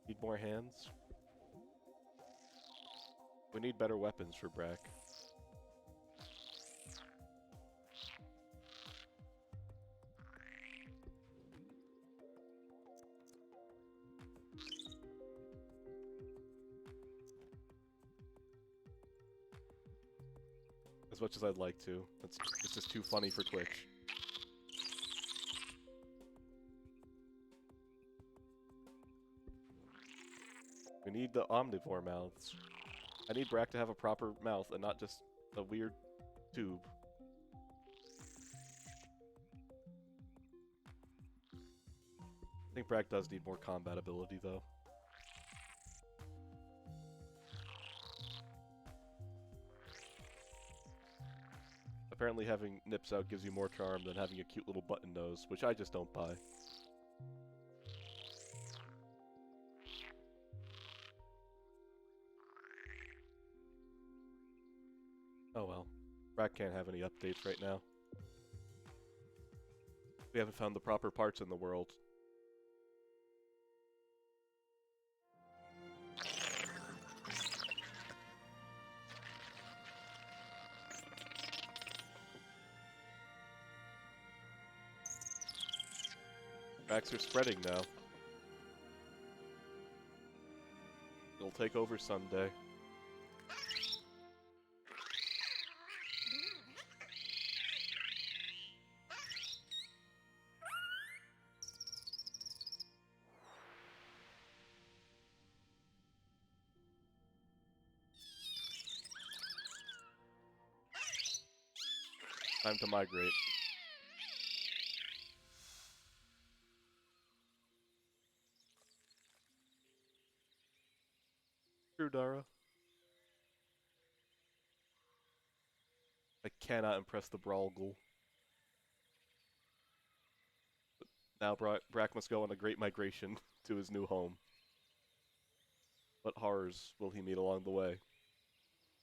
[SPEAKER 1] Need more hands? We need better weapons for Brak. As much as I'd like to. It's just too funny for Twitch. We need the omnivore mouths. I need Brak to have a proper mouth and not just a weird tube. I think Brak does need more combat ability, though. Apparently having nips out gives you more charm than having a cute little button nose, which I just don't buy. Oh well. Brak can't have any updates right now. We haven't found the proper parts in the world. Braks are spreading now. It'll take over someday. Time to migrate. True, Dara. I cannot impress the Brawlghoul. But now Brak must go on a great migration to his new home. What horrors will he meet along the way?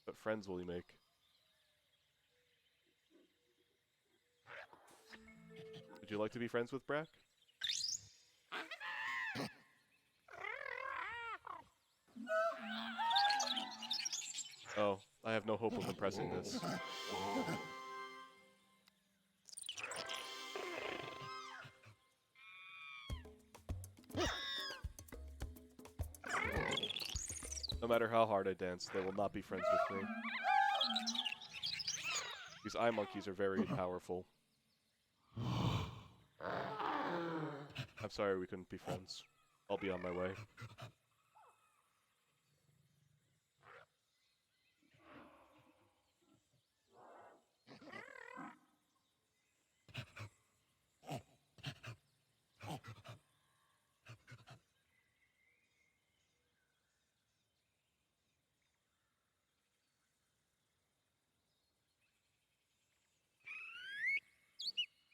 [SPEAKER 1] What friends will he make? Would you like to be friends with Brak? Oh, I have no hope of impressing this. No matter how hard I dance, they will not be friends with me. These eye monkeys are very powerful. I'm sorry we couldn't be friends. I'll be on my way.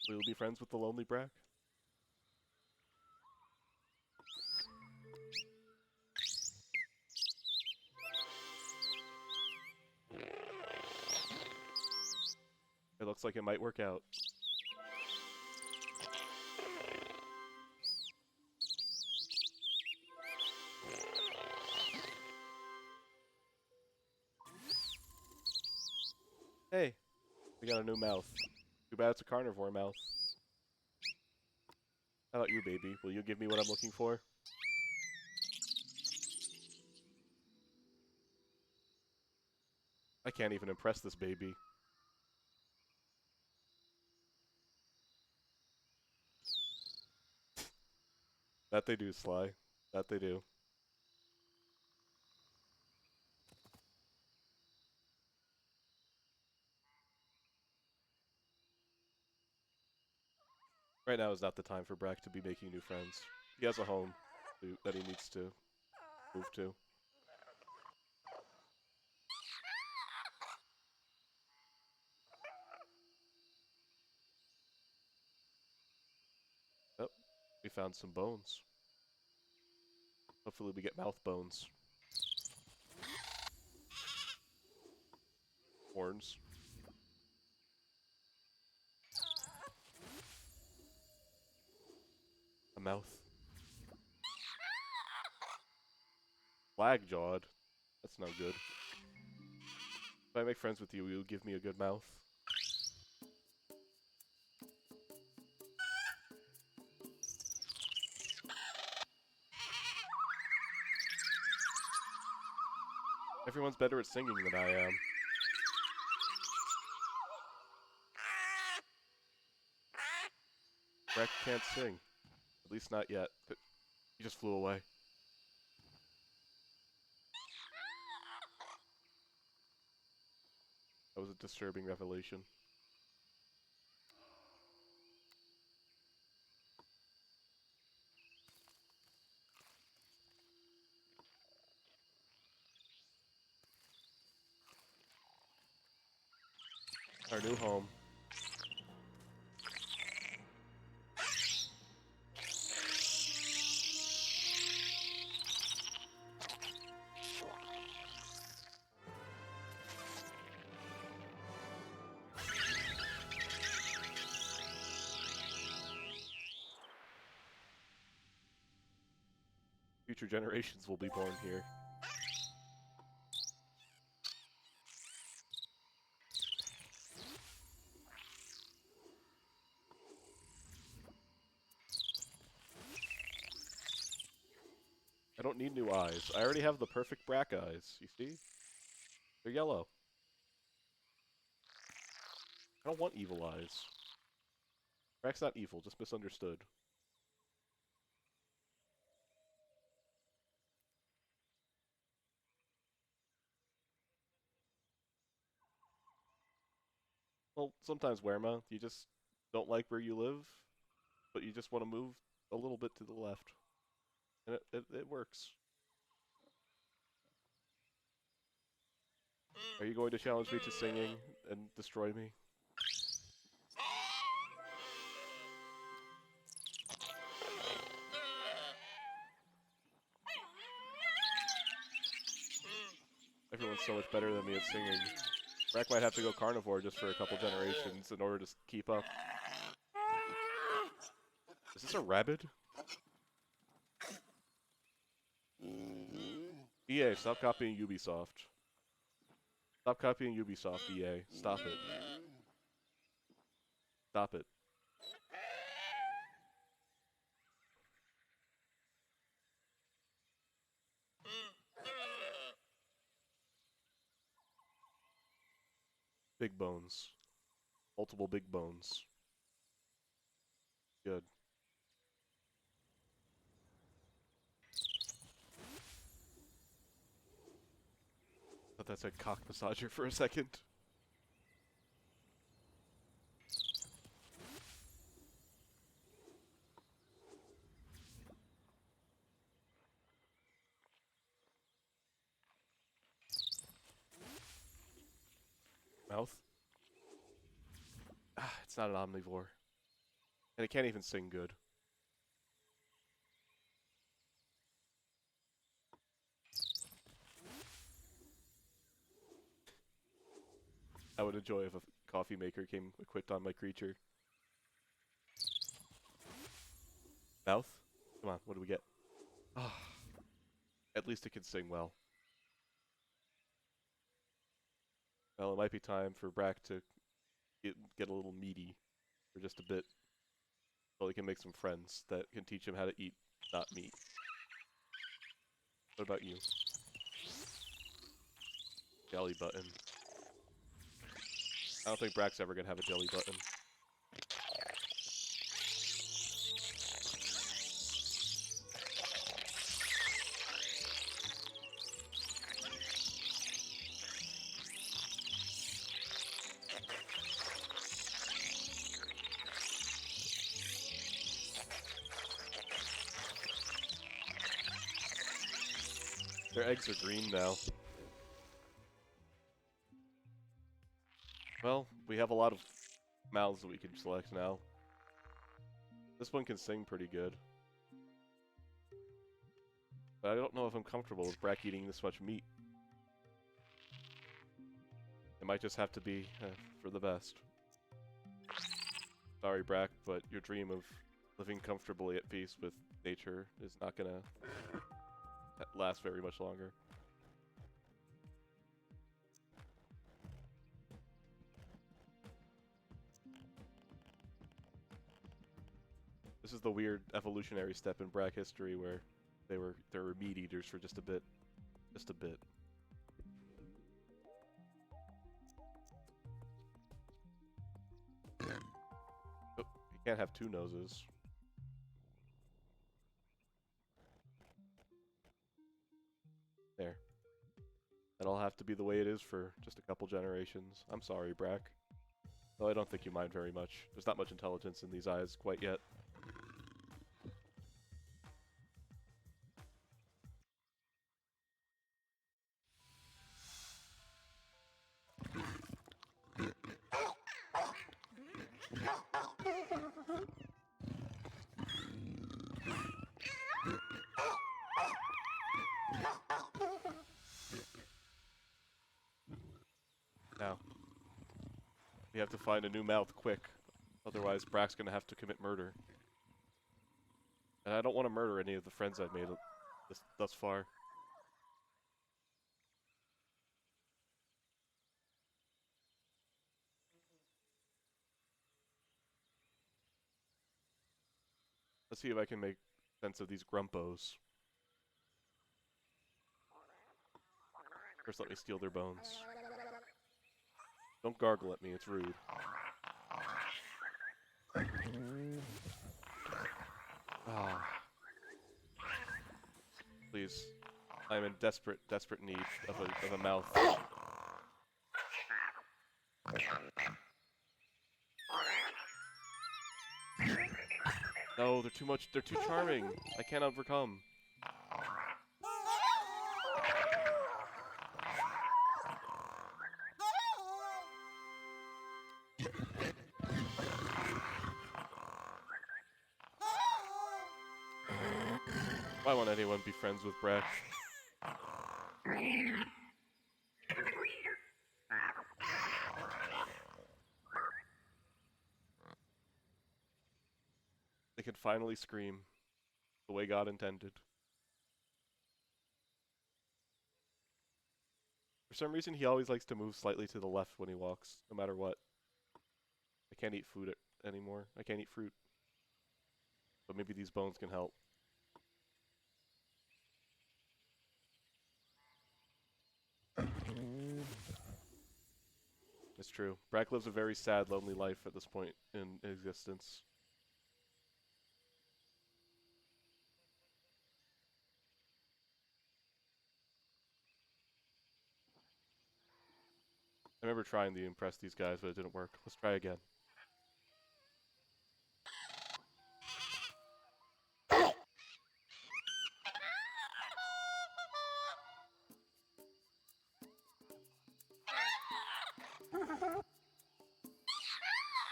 [SPEAKER 1] We will be friends with the lonely Brak. It looks like it might work out. Hey, we got a new mouth. Too bad it's a carnivore mouth. How about you, baby? Will you give me what I'm looking for? I can't even impress this baby. That they do, Sly. That they do. Right now is not the time for Brak to be making new friends. He has a home that he needs to move to. Oh, we found some bones. Hopefully we get mouth bones. Horns. A mouth. Flag-jawed. That's no good. If I make friends with you, will you give me a good mouth? Everyone's better at singing than I am. Brak can't sing. At least not yet. He just flew away. That was a disturbing revelation. Our new home. Future generations will be born here. I don't need new eyes. I already have the perfect Brak eyes, you see? They're yellow. I don't want evil eyes. Brak's not evil, just misunderstood. Well, sometimes, Werema, you just don't like where you live, but you just want to move a little bit to the left. And it works. Are you going to challenge me to singing and destroy me? Everyone's so much better than me at singing. Brak might have to go carnivore just for a couple generations in order to keep up. Is this a rabbit? EA, stop copying Ubisoft. Stop copying Ubisoft, EA. Stop it. Stop it. Big bones. Multiple big bones. Good. Thought that said cock massager for a second. Mouth? Ah, it's not an omnivore. And it can't even sing good. I would enjoy if a coffee maker came equipped on my creature. Mouth? Come on, what do we get? Ah, at least it can sing well. Well, it might be time for Brak to get a little meaty for just a bit. So he can make some friends that can teach him how to eat, not meat. What about you? Jelly button. I don't think Brak's ever gonna have a jelly button. Their eggs are green now. Well, we have a lot of mouths that we can select now. This one can sing pretty good. But I don't know if I'm comfortable with Brak eating this much meat. It might just have to be for the best. Sorry, Brak, but your dream of living comfortably at peace with nature is not gonna last very much longer. This is the weird evolutionary step in Brak history where they were meat eaters for just a bit. Just a bit. Oh, you can't have two noses. There. That'll have to be the way it is for just a couple generations. I'm sorry, Brak. Though I don't think you mind very much. There's not much intelligence in these eyes quite yet. Now, we have to find a new mouth quick. Otherwise, Brak's gonna have to commit murder. And I don't want to murder any of the friends I've made thus far. Let's see if I can make sense of these grumpos. First, let me steal their bones. Don't gargle at me, it's rude. Ah. Please. I'm in desperate need of a mouth. No, they're too charming. I can't overcome. Why won't anyone be friends with Brak? They can finally scream the way God intended. For some reason, he always likes to move slightly to the left when he walks, no matter what. I can't eat food anymore. I can't eat fruit. But maybe these bones can help. It's true. Brak lives a very sad, lonely life at this point in existence. I remember trying to impress these guys, but it didn't work. Let's try again.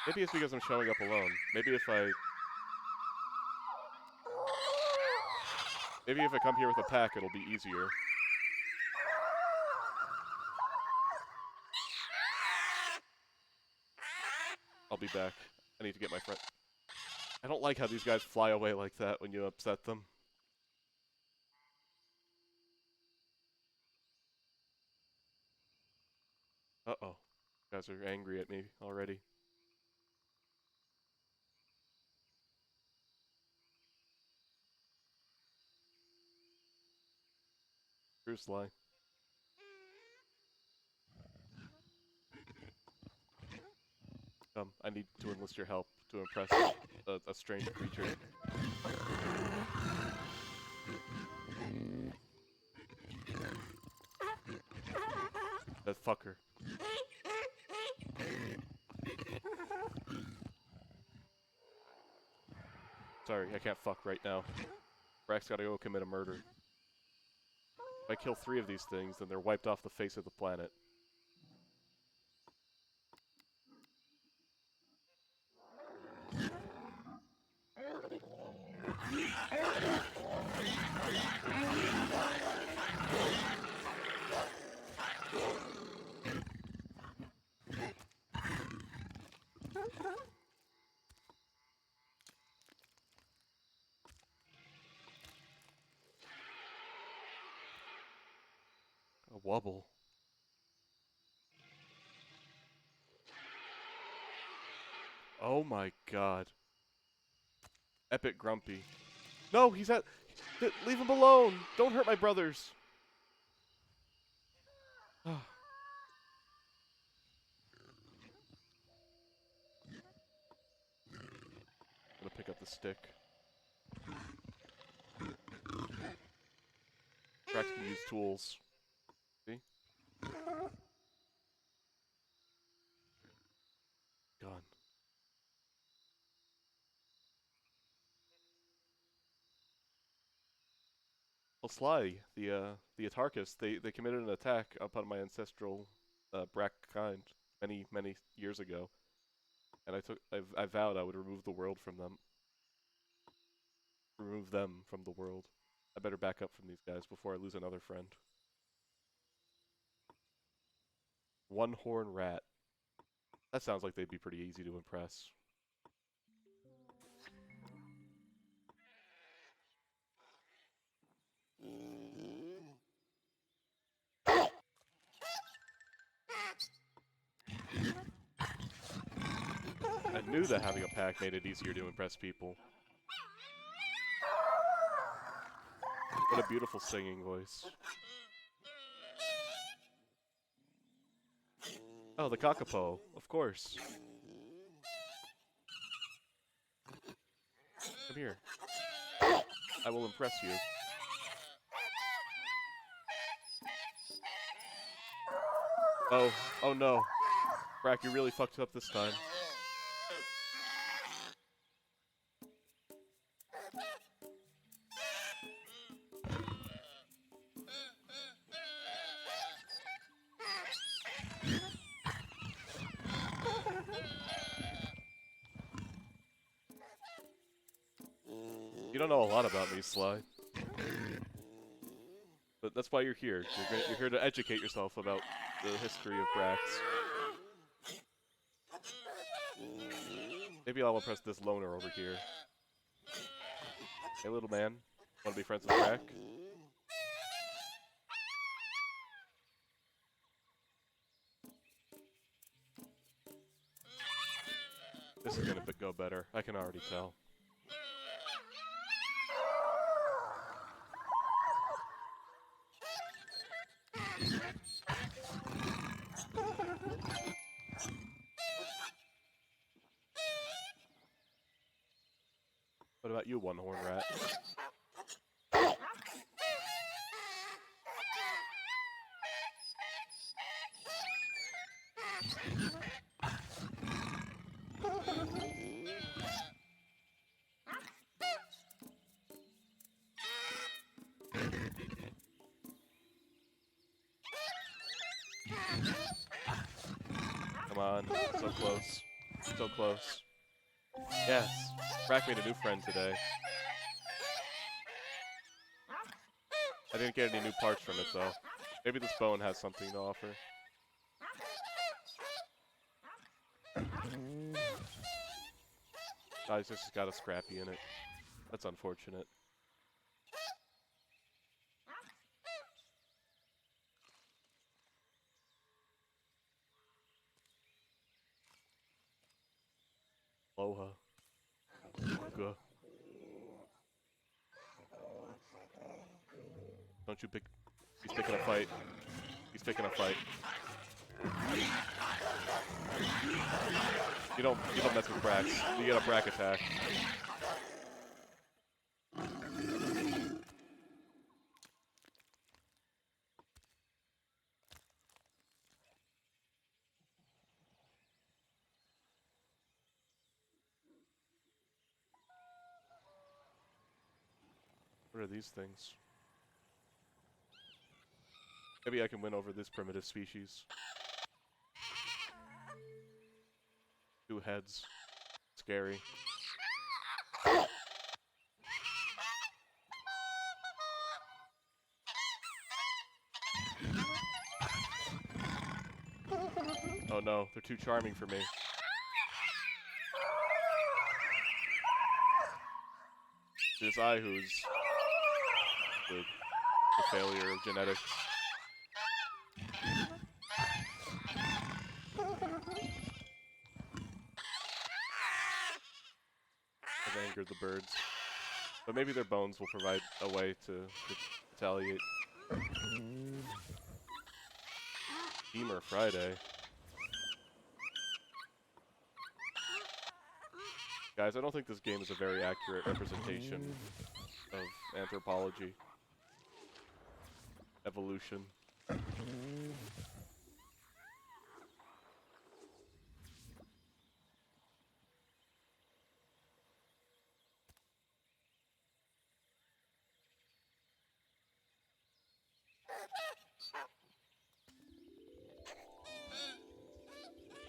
[SPEAKER 1] Maybe it's because I'm showing up alone. Maybe if I come here with a pack, it'll be easier. I'll be back. I need to get my friend. I don't like how these guys fly away like that when you upset them. Uh-oh. You guys are angry at me already. True, Sly. I need to enlist your help to impress a strange creature. That fucker. Sorry, I can't fuck right now. Brak's gotta go commit a murder. If I kill 3 of these things, then they're wiped off the face of the planet. A wobble. Oh my god. Epic Grumpy. No, he's at... Leave him alone! Don't hurt my brothers! I'm gonna pick up the stick. Brak can use tools. See? Gone. Well, Sly, the Atarchus, they committed an attack upon my ancestral Brak kind many years ago, and I vowed I would remove the world from them. Remove them from the world. I better back up from these guys before I lose another friend. One horn rat. That sounds like they'd be pretty easy to impress. I knew that having a pack made it easier to impress people. What a beautiful singing voice. Oh, the Kakapo, of course. Come here. I will impress you. Oh no. Brak, you really fucked up this time. You don't know a lot about me, Sly. But that's why you're here. You're here to educate yourself about the history of Braks. Maybe I'll impress this loner over here. Hey, little man. Want to be friends with Brak? This is gonna go better. I can already tell. What about you, one-horn rat? Come on, so close. So close. Yes, Brak made a new friend today. I didn't get any new parts from it, though. Maybe this bone has something to offer. Guys, this has got a Scrappy in it. That's unfortunate. Aloha. Good. Don't you pick... He's picking a fight. He's picking a fight. You don't mess with Braks. You get a Brak attack. What are these things? Maybe I can win over this primitive species. 2 heads. Scary. Oh no, they're too charming for me. It's I who's the failure of genetics. I've angered the birds. But maybe their bones will provide a way to retaliate. Beamer Friday. Guys, I don't think this game is a very accurate representation of anthropology. Evolution.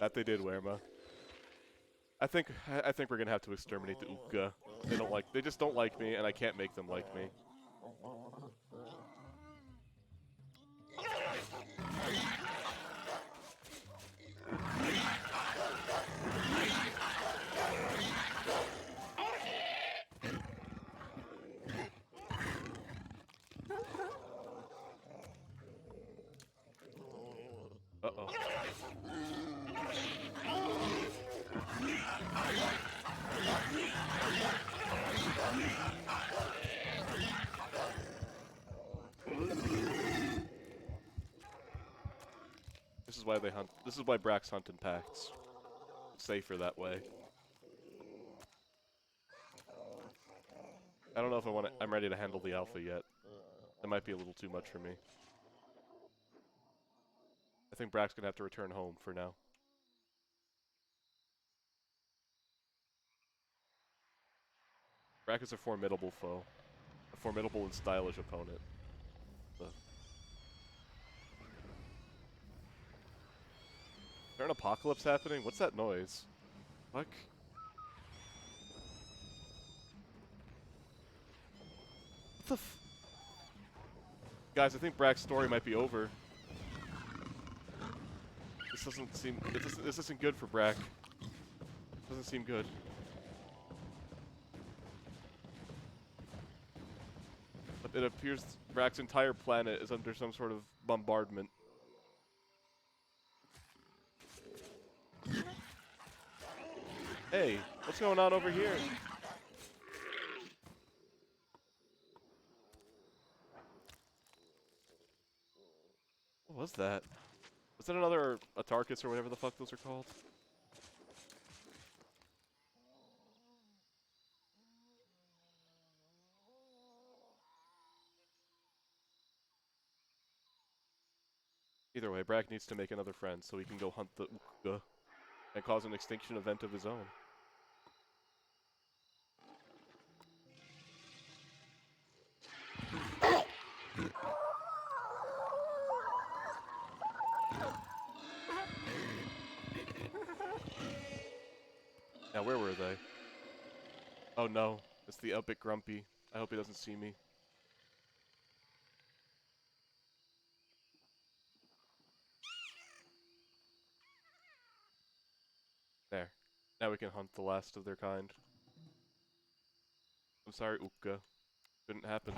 [SPEAKER 1] That they did, Werma. I think we're gonna have to exterminate the Uka. They just don't like me, and I can't make them like me. Uh-oh. This is why they hunt. This is why Braks hunt in packs. It's safer that way. I don't know if I'm ready to handle the alpha yet. That might be a little too much for me. I think Brak's gonna have to return home for now. Brak is a formidable foe. A formidable and stylish opponent. Is there an apocalypse happening? What's that noise? Fuck. What the f... Guys, I think Brak's story might be over. This doesn't seem... This isn't good for Brak. Doesn't seem good. It appears Brak's entire planet is under some sort of bombardment. Hey, what's going on over here? What was that? Was that another Atarkus or whatever the fuck those are called? Either way, Brak needs to make another friend so he can go hunt the Ukga and cause an extinction event of his own. Now, where were they? Oh no, it's the Epic Grumpy. I hope he doesn't see me. There. Now we can hunt the last of their kind. I'm sorry, Ukga. Couldn't happen.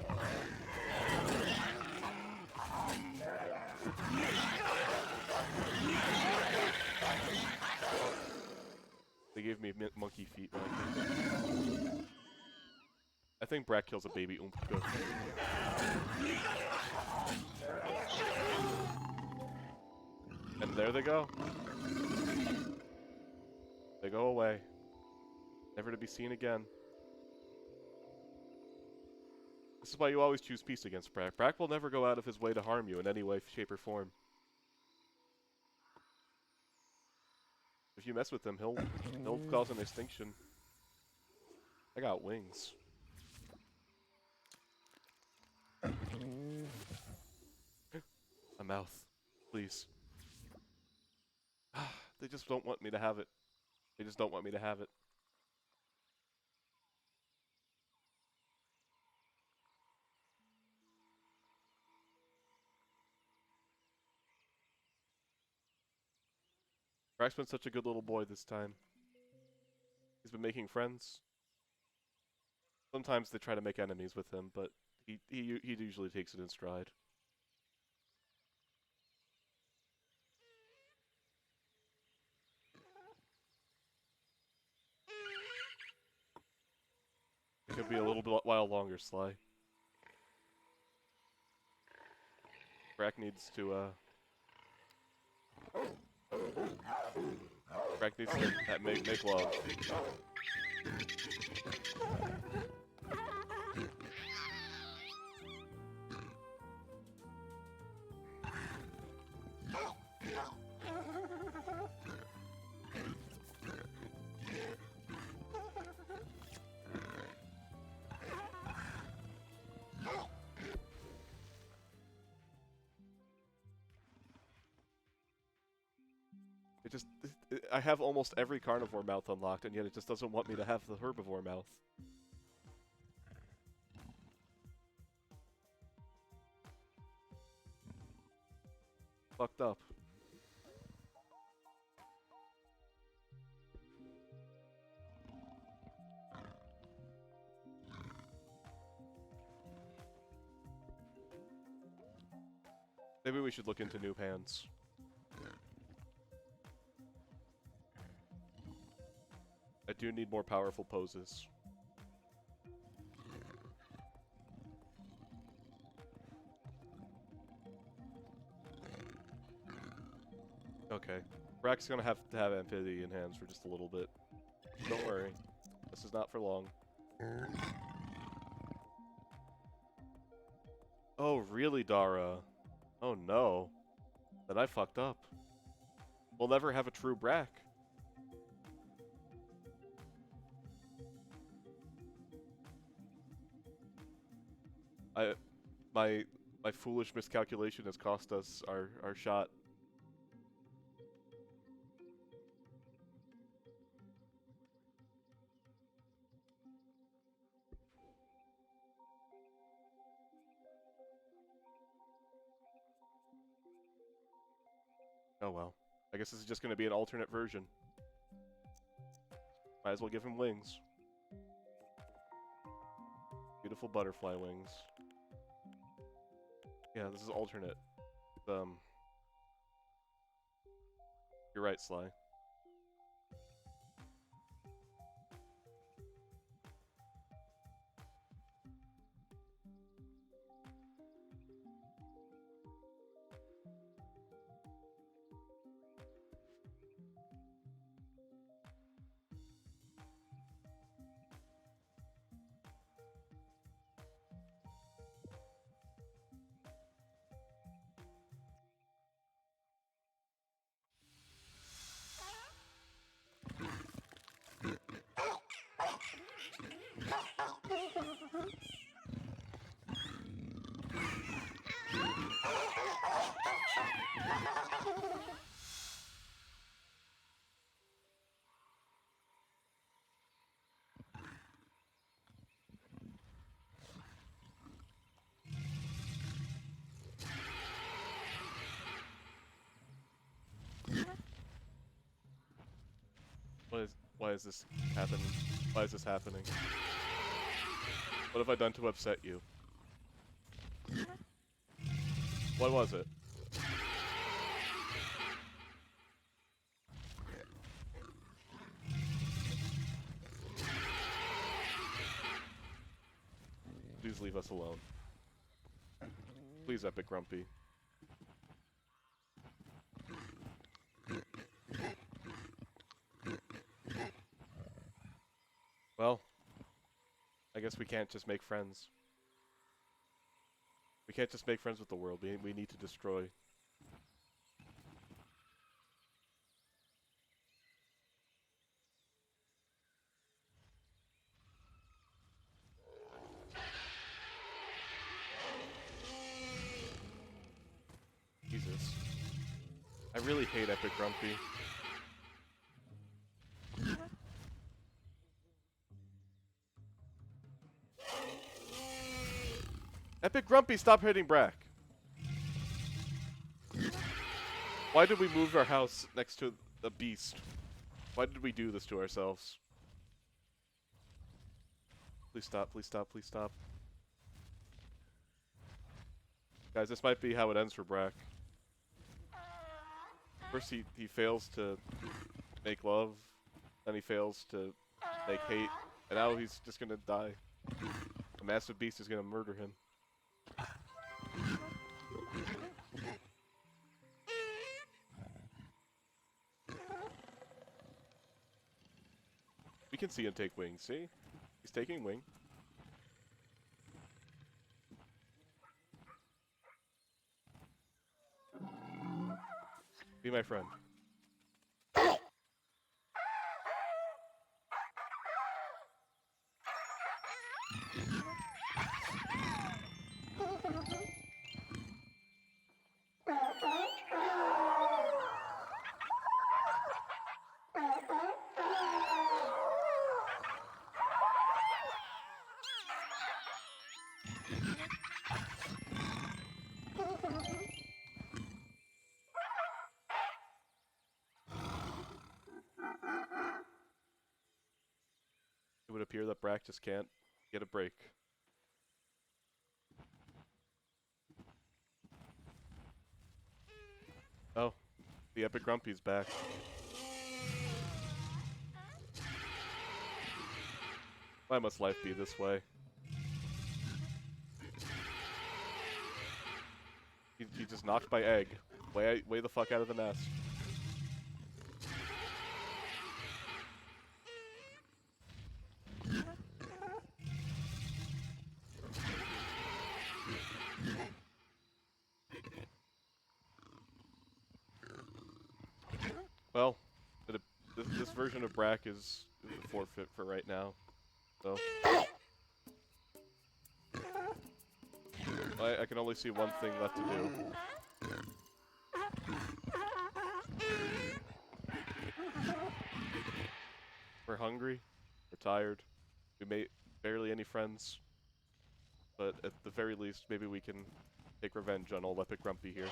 [SPEAKER 1] They gave me monkey feet when I came. I think Brak kills a baby Ukga. And there they go. They go away. Never to be seen again. This is why you always choose peace against Brak. Brak will never go out of his way to harm you in any way, shape, or form. If you mess with him, he'll cause an extinction. I got wings. A mouth. Please. They just don't want me to have it. They just don't want me to have it. Brak's been such a good little boy this time. He's been making friends. Sometimes they try to make enemies with him, but he usually takes it in stride. It could be a little bit while longer, Sly. Brak needs to Brak needs to make love. I have almost every carnivore mouth unlocked, and yet it just doesn't want me to have the herbivore mouth. Fucked up. Maybe we should look into new hands. I do need more powerful poses. Okay. Brak's gonna have to have amphibian hands for just a little bit. Don't worry. This is not for long. Oh, really, Dara? Oh no. Then I fucked up. We'll never have a true Brak. My foolish miscalculation has cost us our shot. Oh well. I guess this is just gonna be an alternate version. Might as well give him wings. Beautiful butterfly wings. Yeah, this is alternate. You're right, Sly. Why is this happening? Why is this happening? What have I done to upset you? What was it? Please leave us alone. Please, Epic Grumpy. Well, I guess we can't just make friends. We can't just make friends with the world. We need to destroy. Jesus. I really hate Epic Grumpy. Epic Grumpy, stop hitting Brak. Why did we move our house next to the beast? Why did we do this to ourselves? Please stop, please stop, please stop. Guys, this might be how it ends for Brak. First he fails to make love, then he fails to make hate, and now he's just gonna die. A massive beast is gonna murder him. We can see him take wing, see? He's taking wing. Be my friend. It would appear that Brak just can't get a break. Oh, the Epic Grumpy's back. Why must life be this way? He just knocked my egg. Way the fuck out of the nest. Well, this version of Brak is a forfeit for right now. So I can only see one thing left to do. We're hungry, we're tired, we made barely any friends, but at the very least, maybe we can take revenge on old Epic Grumpy here.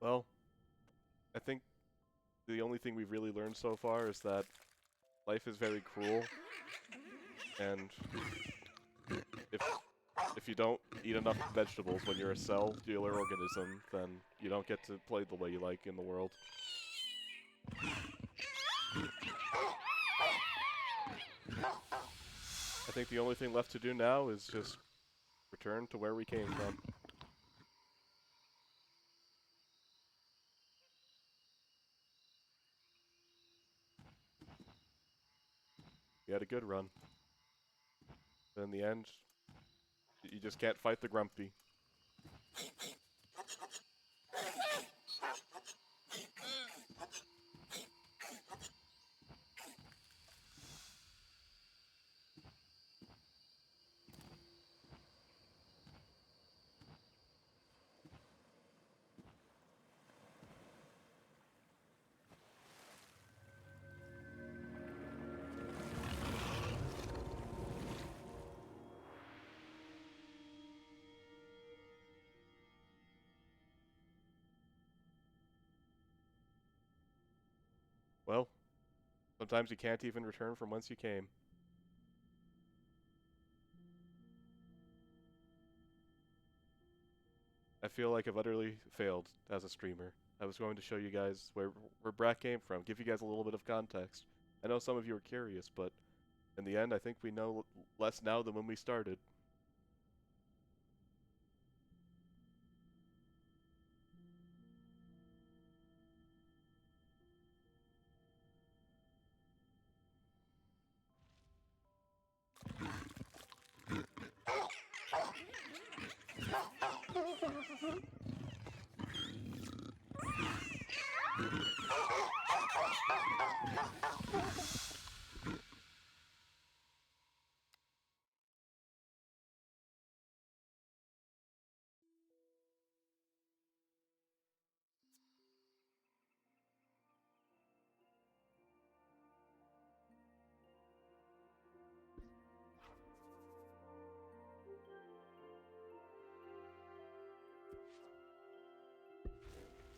[SPEAKER 1] Well, I think the only thing we've really learned so far is that life is very cruel, and if you don't eat enough vegetables when you're a cellular organism, then you don't get to play the way you like in the world. I think the only thing left to do now is just return to where we came from. We had a good run. But in the end, you just can't fight the grumpy. Well, sometimes you can't even return from whence you came. I feel like I've utterly failed as a streamer. I was going to show you guys where Brak came from, give you guys a little bit of context. I know some of you are curious, but in the end, I think we know less now than when we started.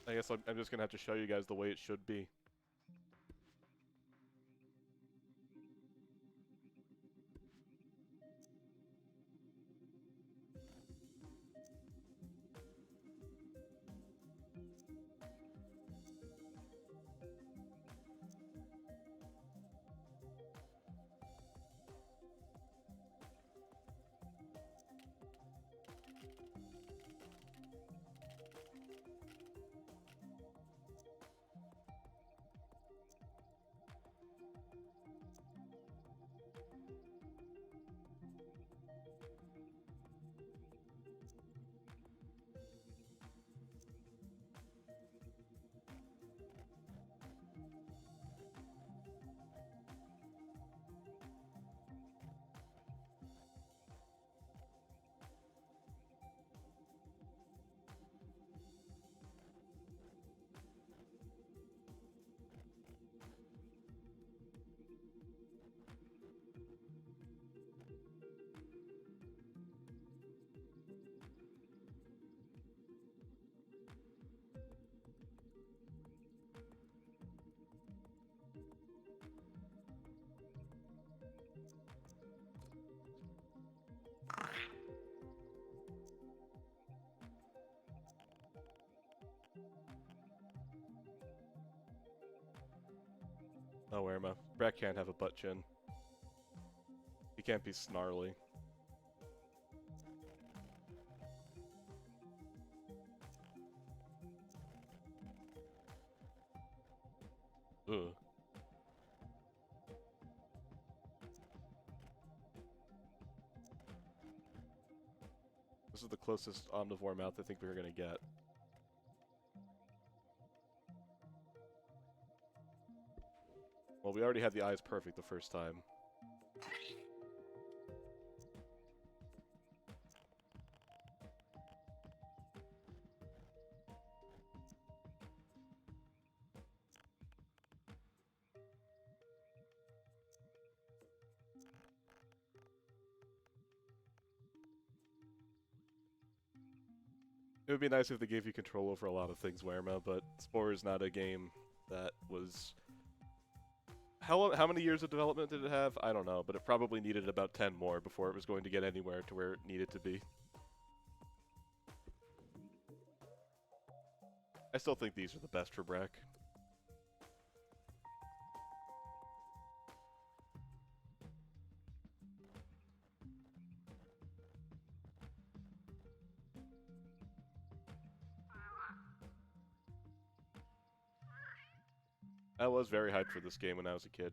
[SPEAKER 1] I guess I'm just gonna have to show you guys the way it should be. Oh, Irma. Brak can't have a butt chin. He can't be snarly. Ugh. This is the closest omnivore mouth I think we were gonna get. Well, we already had the eyes perfect the first time. It would be nice if they gave you control over a lot of things, Werma, but Spore is not a game that was... How many years of development did it have? I don't know, but it probably needed about 10 more before it was going to get anywhere to where it needed to be. I still think these are the best for Brak. I was very hyped for this game when I was a kid.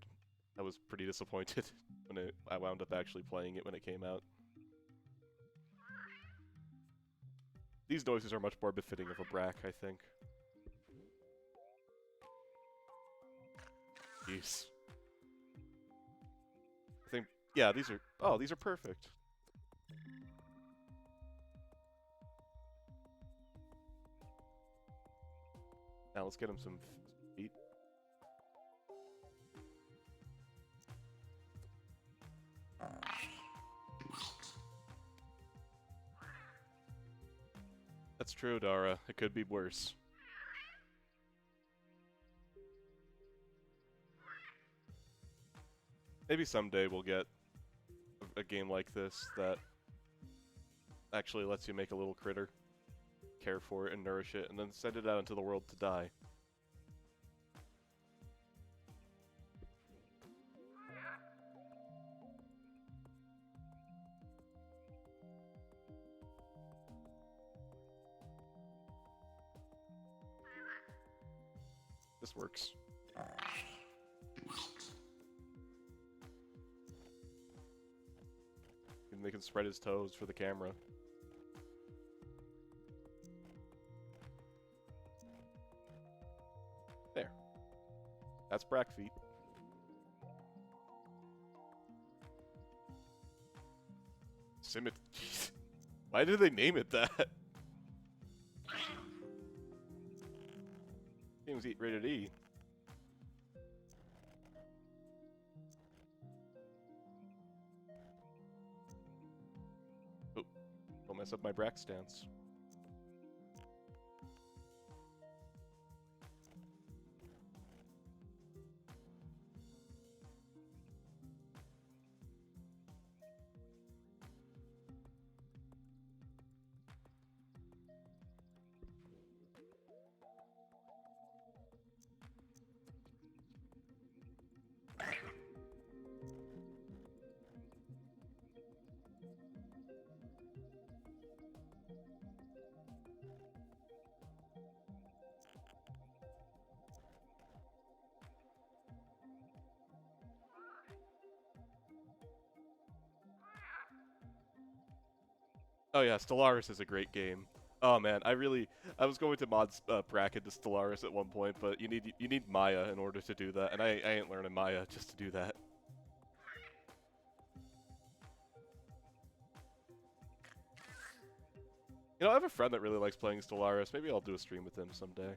[SPEAKER 1] I was pretty disappointed when I wound up actually playing it when it came out. These noises are much more befitting of a Brak, I think. Jeez. I think, yeah, these are, oh, these are perfect. Now let's get him some feet. That's true, Dara. It could be worse. Maybe someday we'll get a game like this that actually lets you make a little critter, care for it and nourish it, and then send it out into the world to die. This works. And they can spread his toes for the camera. There. That's Brak feet. Jeez. Why did they name it that? Game's rated E. Oh, don't mess up my Brak stance. Oh yeah, Stellaris is a great game. Oh man, I was going to mod Brak into Stellaris at one point, but you need Maya in order to do that, and I ain't learning Maya just to do that. You know, I have a friend that really likes playing Stellaris. Maybe I'll do a stream with him someday.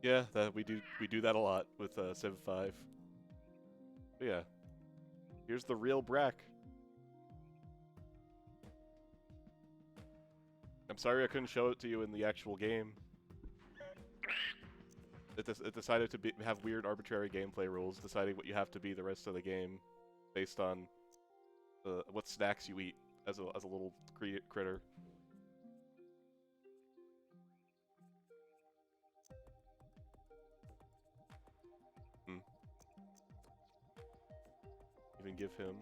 [SPEAKER 1] Yeah, that we do that a lot with Civ 5. But yeah, here's the real Brak. I'm sorry I couldn't show it to you in the actual game. It decided to have weird arbitrary gameplay rules, deciding what you have to be the rest of the game, based on what snacks you eat as a little critter. Even give him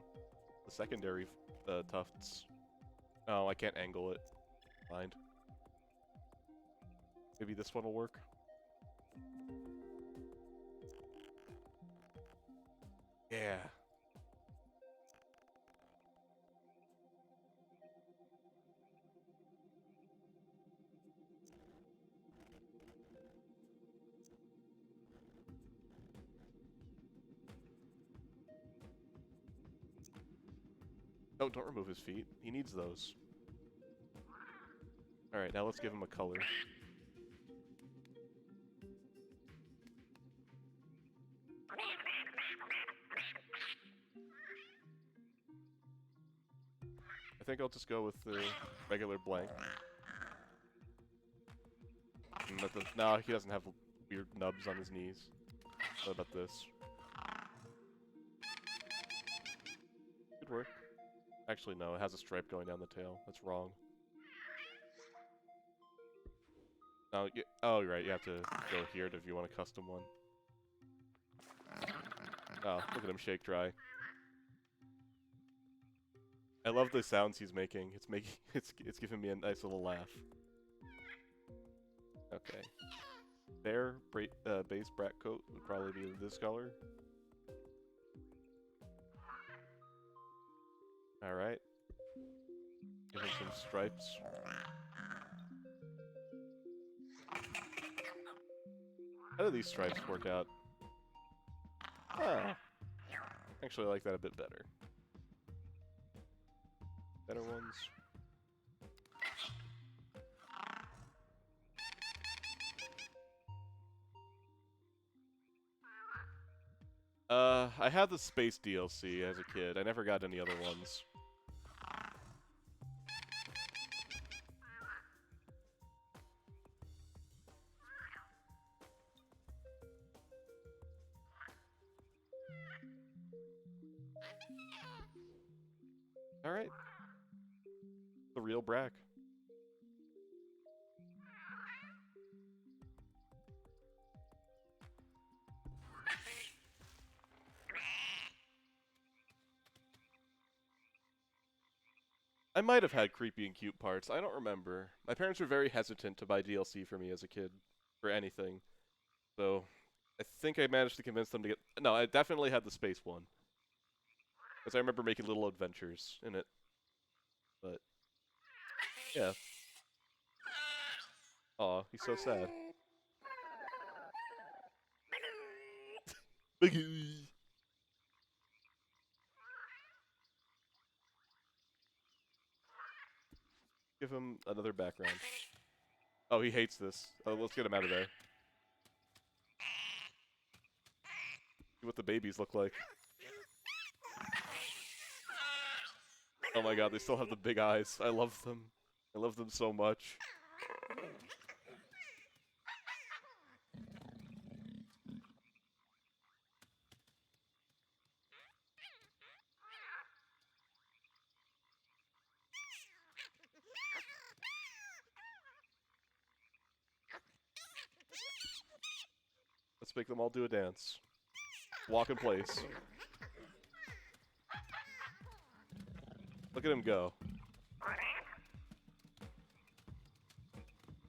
[SPEAKER 1] the secondary tufts. Oh, I can't angle it. Mind. Maybe this one will work. Yeah. Oh, don't remove his feet. He needs those. Alright, now let's give him a color. I think I'll just go with the regular blank. No, he doesn't have weird nubs on his knees. What about this? Good work. Actually, no, it has a stripe going down the tail. That's wrong. No, oh, you're right. You have to go here if you want a custom one. Oh, look at him shake dry. I love the sounds he's making. It's making it's giving me a nice little laugh. Okay. Their base Brak coat would probably be this color. Alright. Give him some stripes. How do these stripes work out? Ah. Actually, I like that a bit better. Better ones. I had the Space DLC as a kid. I never got any other ones. Alright. The real Brak. I might have had creepy and cute parts. I don't remember. My parents were very hesitant to buy DLC for me as a kid. For anything. So, I think I managed to convince them to get... No, I definitely had the space one. Because I remember making little adventures in it. But, yeah. Aw, he's so sad. Give him another background. Oh, he hates this. Oh, let's get him out of there. See what the babies look like. Oh my god, they still have the big eyes. I love them. I love them so much. Let's make them all do a dance. Walk in place. Look at him go.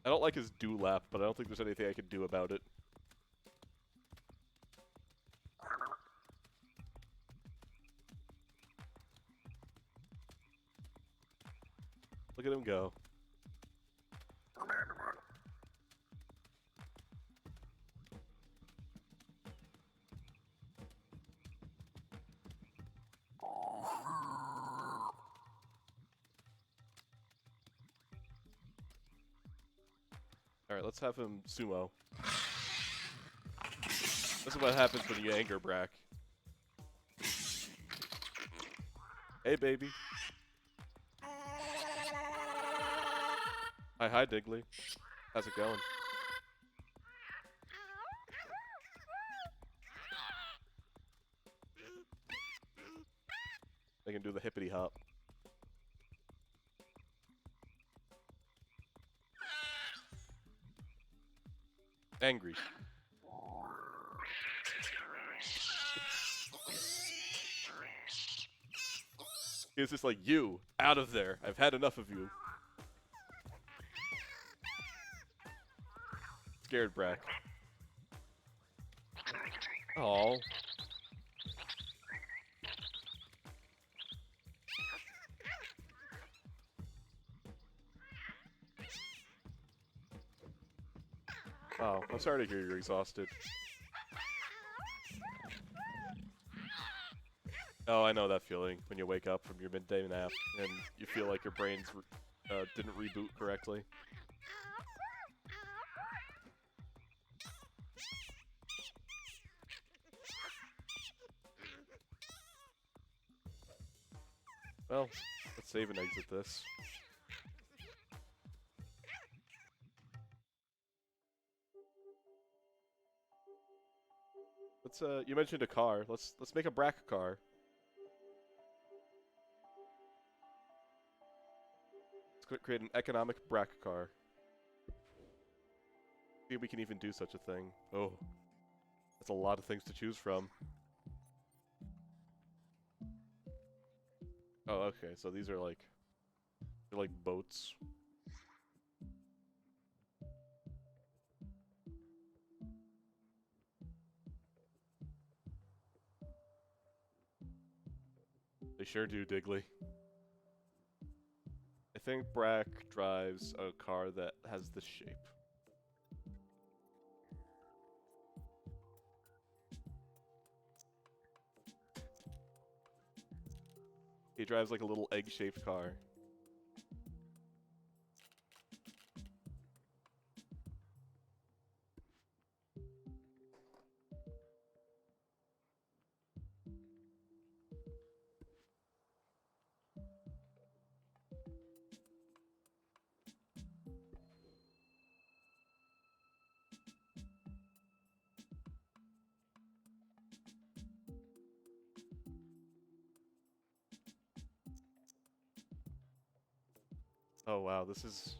[SPEAKER 1] I don't like his do-lap, but I don't think there's anything I can do about it. Look at him go. Alright, let's have him sumo. This is what happens when you anger Brak. Hey, baby. Hi, Digley. How's it going? They can do the hippity hop. Angry. It's just like, you, out of there. I've had enough of you. Scared Brak. Oh. Oh, I'm sorry to hear you're exhausted. Oh, I know that feeling when you wake up from your midday nap and you feel like your brain's didn't reboot correctly. Well, let's save and exit this. Let's you mentioned a car. Let's make a Brak car. Let's create an economic Brak car. See if we can even do such a thing. Oh, that's a lot of things to choose from. Oh, okay, so these are like, they're like boats. They sure do, Digley. I think Brak drives a car that has this shape. He drives like a little egg-shaped car. Oh wow, this is...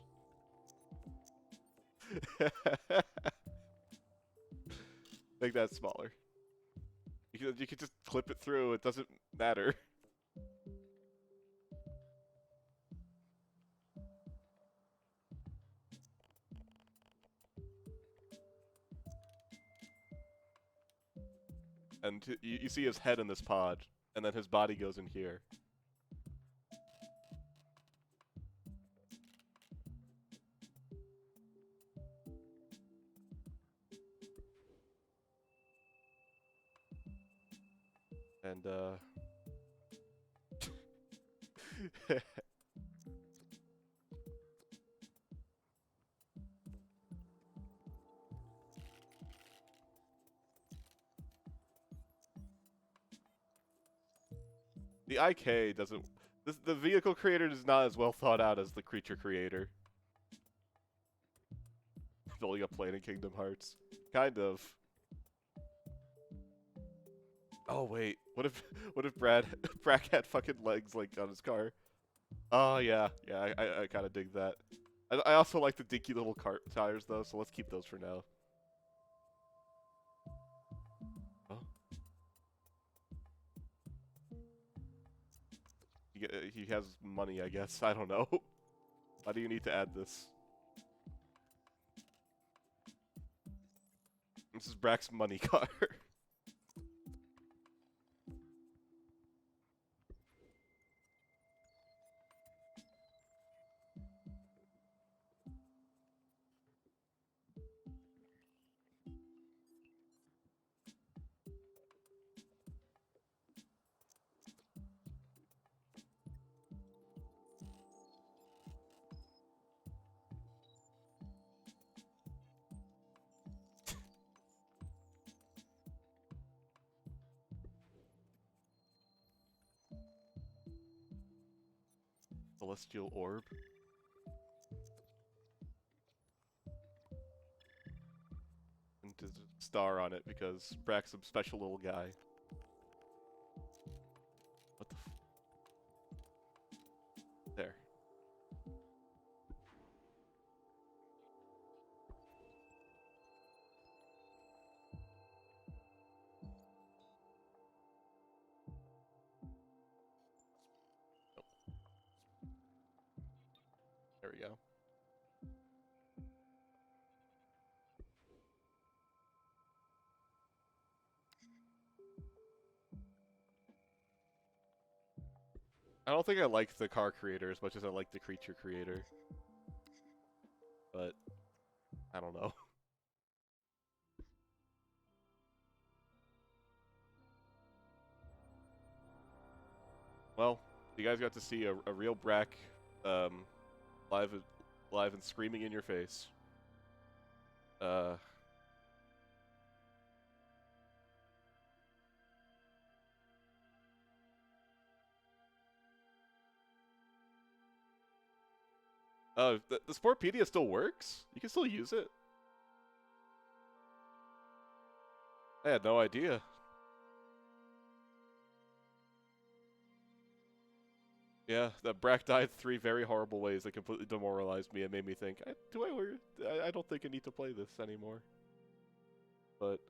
[SPEAKER 1] Make that smaller. You could just clip it through, it doesn't matter. And you see his head in this pod, and then his body goes in here. And, the IK doesn't... the vehicle creator is not as well thought out as the creature creator. Building a plane in Kingdom Hearts. Kind of. Oh wait, what if Brak had fucking legs like on his car? Oh yeah, I kind of dig that. I also like the dinky little cart tires though, so let's keep those for now. Oh. He has money, I guess. I don't know. Why do you need to add this? This is Brak's money car. Celestial orb. And there's a star on it because Brak's a special little guy. What the f... There. Oh. There we go. I don't think I like the car creator as much as I like the creature creator. But, I don't know. Well, you guys got to see a real Brak live and screaming in your face. Oh, the Sporepedia still works? You can still use it? I had no idea. Yeah, that Brak died 3 very horrible ways that completely demoralized me and made me think, I don't think I need to play this anymore. But,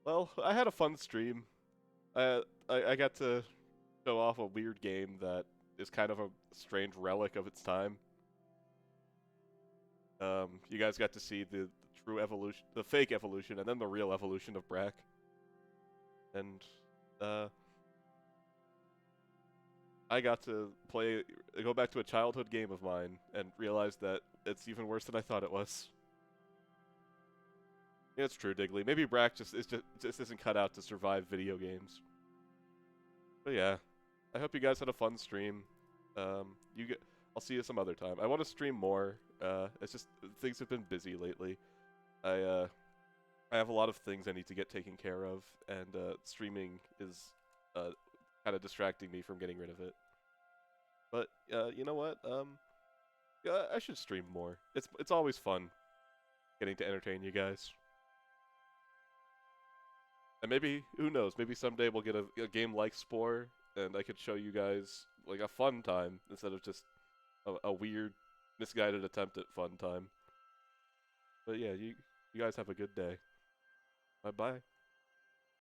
[SPEAKER 1] well, I had a fun stream. I got to show off a weird game that is kind of a strange relic of its time. You guys got to see the true evolution, the fake evolution, and then the real evolution of Brak. And, I got to go back to a childhood game of mine and realize that it's even worse than I thought it was. Yeah, it's true, Digley. Maybe Brak just isn't cut out to survive video games. But yeah, I hope you guys had a fun stream. I'll see you some other time. I want to stream more. It's just things have been busy lately. I have a lot of things I need to get taken care of, and streaming is kind of distracting me from getting rid of it. But you know what? I should stream more. It's always fun getting to entertain you guys. And maybe, who knows, maybe someday we'll get a game like Spore, and I could show you guys, like, a fun time, instead of just a weird, misguided attempt at fun time. But yeah, you guys have a good day. Bye-bye.